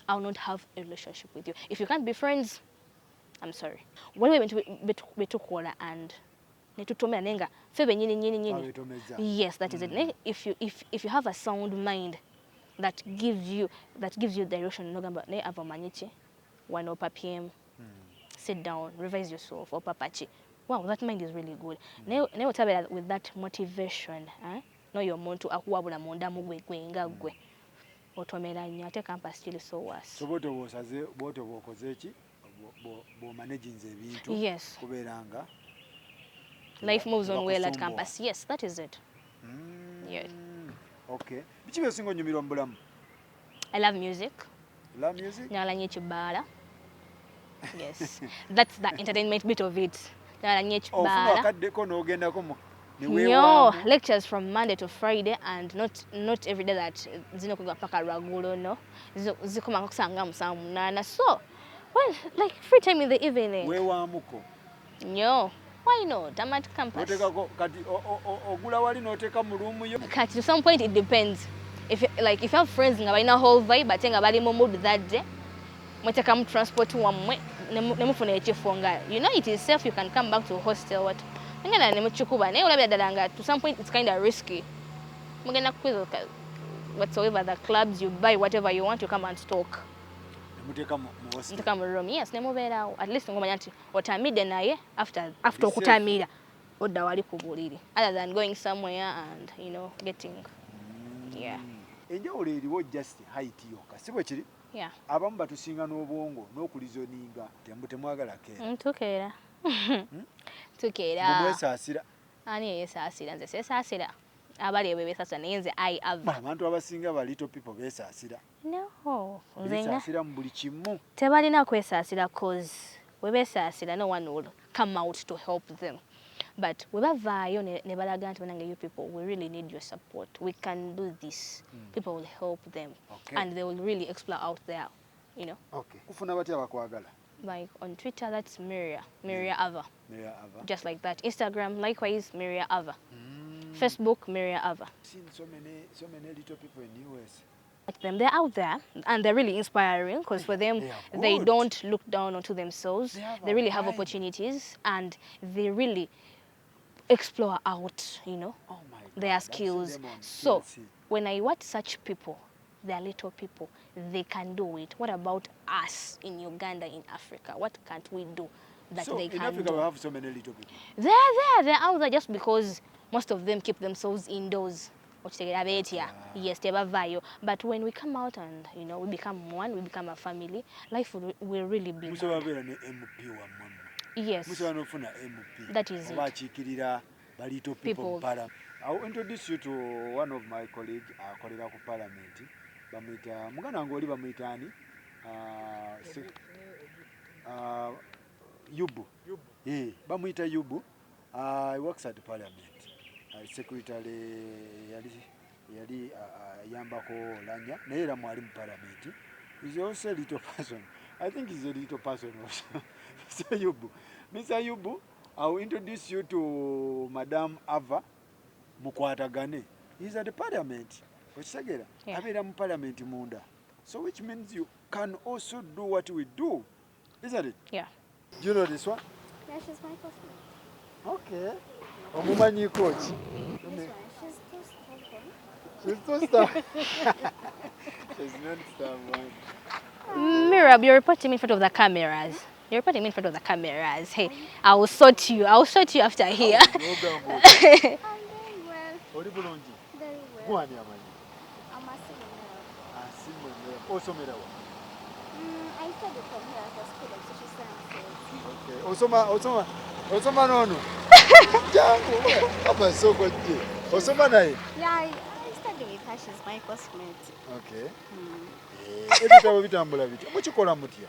I'll not have a relationship with you. If you can't be friends, I'm sorry. When we went to Kuala and netutomera nenga febe nyini. Yes, that is it. If you have a sound mind that gives you direction, no gamba ne avamanyichi one opa PM, sit down, revise yourself or papachi. Wow, that mind is really good. Ne otabera with that motivation, no your muntu akuwabula munda mugwe gwenga gwe. Otomera nnyo ate campus kiri so worse. So boto bokoze ki bo managing ebintu kuberanga life moves on well at campus. Yes, that is it. Yeah. Okay. Bichi byosingo nyumiro mbulamu? I love music. Love music? Nyala nyechibala. Yes. That's the entertainment bit of it. Nyala nyechibala. Oh, akaddeko n'ogendako mu no, lectures from Monday to Friday, and not every day that zino kuga paka ragulo, no. Zikoma kusanga musamunana. So, well, like free time in the evening. Wewamuko? No. Why not? I'm at campus. Kati ogula wali n'oteka mu room yo? Kati to some point it depends. If you have friends nga balina whole vibe atenga bali mu mood that day, mweteka mu transport wamwe nemufuna ekifo nga you know it is safe, you can come back to hostel what. Ngana nemuchikuba naye olabya ddala nga to some point it's kind of risky. Mugenda kwizo whatsoever the clubs, you buy whatever you want, you come and talk. Muteka mu hostel. Muteka mu room. Yes, nemubeera at least ngomanya nti otamide naye after okutamira odda wali ku buliri, other than going somewhere and you know getting yeah. Enjawulo eriwo just height yokka si bwe kiri? Yeah. Abamu batusinga n'obwongo n'okulizoninga temwagala keera. Tukeera. Tukeera. Mwesaasira. Ani yeesaasira? Nze seesaasira. Abali ebe beesaasira naye nze I have. Abantu abasinga ba little people beesaasira. No. Beesaasira mu buli kimu. Tebalina kwesaasira cause we beesaasira no one will come out to help them. But we bavaayo ne balaga nti banange you people, we really need your support. We can do this. People will help them. Okay. And they will really explore out there, you know. Okay. Kufuna batya bakwagala? Like on Twitter, that's Makerere Ava. Makerere Ava. Just like that. Instagram, likewise, Makerere Ava. Facebook, Makerere Ava. Seen so many little people in the US. Like them, they're out there and they're really inspiring because for them, they don't look down onto themselves. They really have opportunities and they really explore out, you know, their skills. So when I watch such people, they're little people, they can do it. What about us in Uganda, in Africa? What can't we do that they can do? So in Africa we have so many little people? They're out there just because most of them keep themselves indoors. Yes, but when we come out and, you know, we become one, we become a family, life will really be good. Yes. That is it. People. I'll introduce you to one of my colleagues, colleague of Parliament. Bamita mugana ngoli bamita ani? Yubu. Bamita Yubu. He works at the Parliament. Secretary yali yambako lanya naye era mwali mu Parliament. He's also a little person. I think he's a little person also. Mr. Yubu. Mr. Yubu, I will introduce you to Madam Ava Mukwatagane. He's at the Parliament. Yeah. Abera mu Parliament munda. So which means you can also do what we do. Isn't it? Yeah. Do you know this one? Yeah, she's my classmate. Okay. Omumanyi coach. She's too stubborn. She's too stubborn. She's not stubborn. Mirab, you're reporting in front of the cameras. You're putting me in front of the cameras. Hey, I will sort you. I will sort you after here. I'm doing well. Oli bulungi. Very well. Gwani amanyi. I'm a singer. Asimu nnyo. Osomera wa? I studied from here at the School of Social Sciences. Okay. Osoma nono. Jangu. Kama soko je. Osoma naye. Yeah, I studied with her. She's my classmate. Okay. Ebitabo bitambula bitya. Mukikola mutya?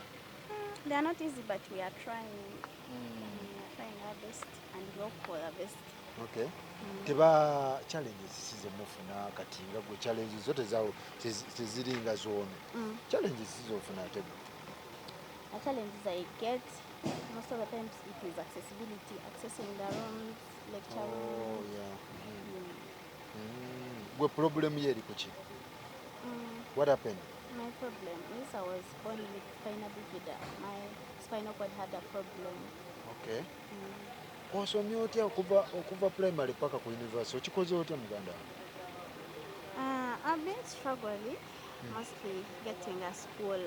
They are not easy, but we are trying. We are trying our best and we hope for the best. Okay. Teba challenges sizo mufuna kati nga gwe challenges zote zao teziringa zone. Challenges sizo funa tebo. The challenges I get most of the times it is accessing the rooms, lecture Oh rooms. yeah. Gwe problem ye eri kuki? What happened? My problem is I was born with spinal bifida. My spinal cord had a problem. Okay. Osomye otya okuva primary paka ku university okikoze otya muganda? I've been struggling mostly getting a school.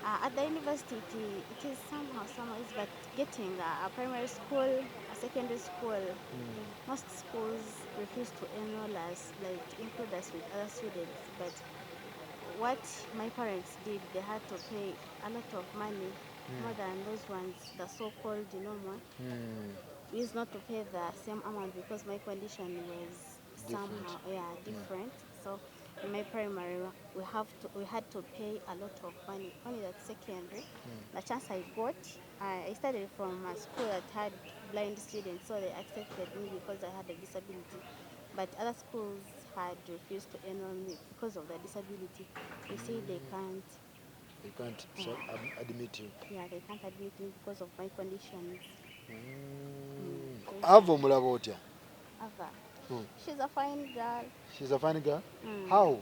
At the university it is somehow easy, but getting a primary school, a secondary school, most schools refuse to enroll us, like include us with other students. But what my parents did, they had to pay a lot of money, more than those ones, the so-called normal. We used not to pay the same amount because my condition was somehow different. So in my primary, we had to pay a lot of money. Only that secondary, the chance I got, I studied from a school that had blind students, so they accepted me because I had a disability. But other schools had refused to enroll me because of the disability. They say they can't. They can't admit you. Yeah, they can't admit me because of my conditions. Avo mulaba otya? Ava, she's a fine girl. She's a fine girl? How?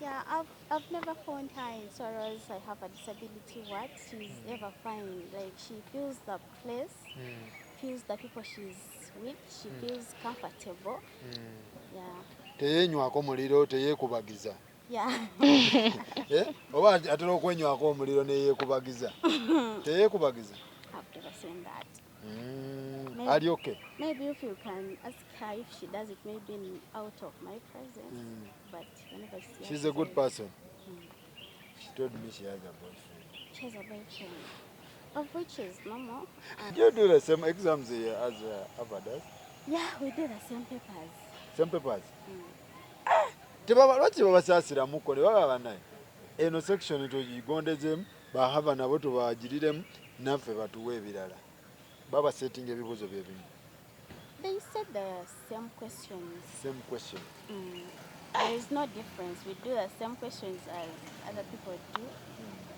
Yeah, I've never found her in sorrows. I have a disability. What? She's ever fine. Like she feels the place, feels the people she's with. She feels comfortable. Yeah. Teyenywako muliro, teyekubagiza. Yeah. Oba atera okwenywako omuliro neyeekubagiza. Teyekubagiza. I've never seen that. Are you okay? Maybe if you can ask her if she does it, maybe out of my presence. But whenever She's a good person. She told me she has a boyfriend. She has a boyfriend, of which is normal. You do the same exams here as Ava does? Yeah, we do the same papers. Same papers? Lwaki babasaasiramuko ne baba banaye? Eno section tugigondezemu bahava nabo tubagiriremu naffe batuwe ebirala. Baba setting ebibuuzo bye bimu. They said the same questions. Same question. There is no difference. We do the same questions as other people do.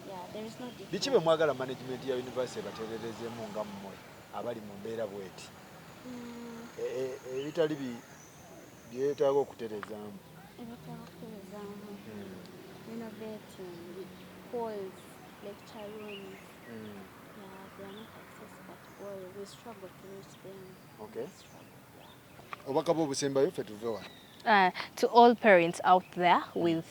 Yeah, there is no difference. Biki bwe mwagala management ya university batererezeemu nga mmwe abali mu mbeera bweti? Ebitali byetaaga okuterezaamu. Innovating with halls, lecture rooms. Yeah, they are not accessible at all. We struggle to reach them. Okay. Obaka bw'obusembayo ffe tuve wano. To all parents out there with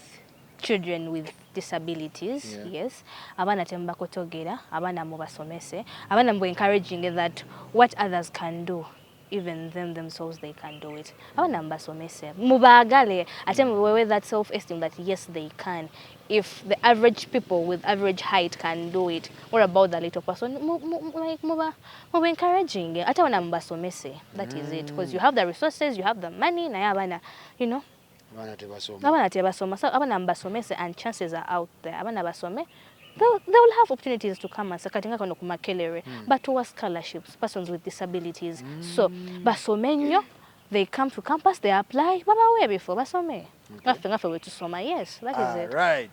children with disabilities, yes, abana tembakotogera, abana mubasomese, abana mbu encouraging that what others can do, even them themselves they can do it. Abana mbasomese, mubagale, ate muwewe that self-esteem that yes they can. If the average people with average height can do it, what about the little person? Like muba encouraging. Ate abana mbasomese, that is it. Because you have the resources, you have the money, na abana, you know. Abana tebasoma. So abana mbasomese and chances are out there. Abana basome, they will have opportunities to come and sakatinga kono ku Makerere, but towards scholarships, persons with disabilities. So basomenyo, they come to campus, they apply, baba we before basome. Ngafe we tusoma, yes, that is it. Right.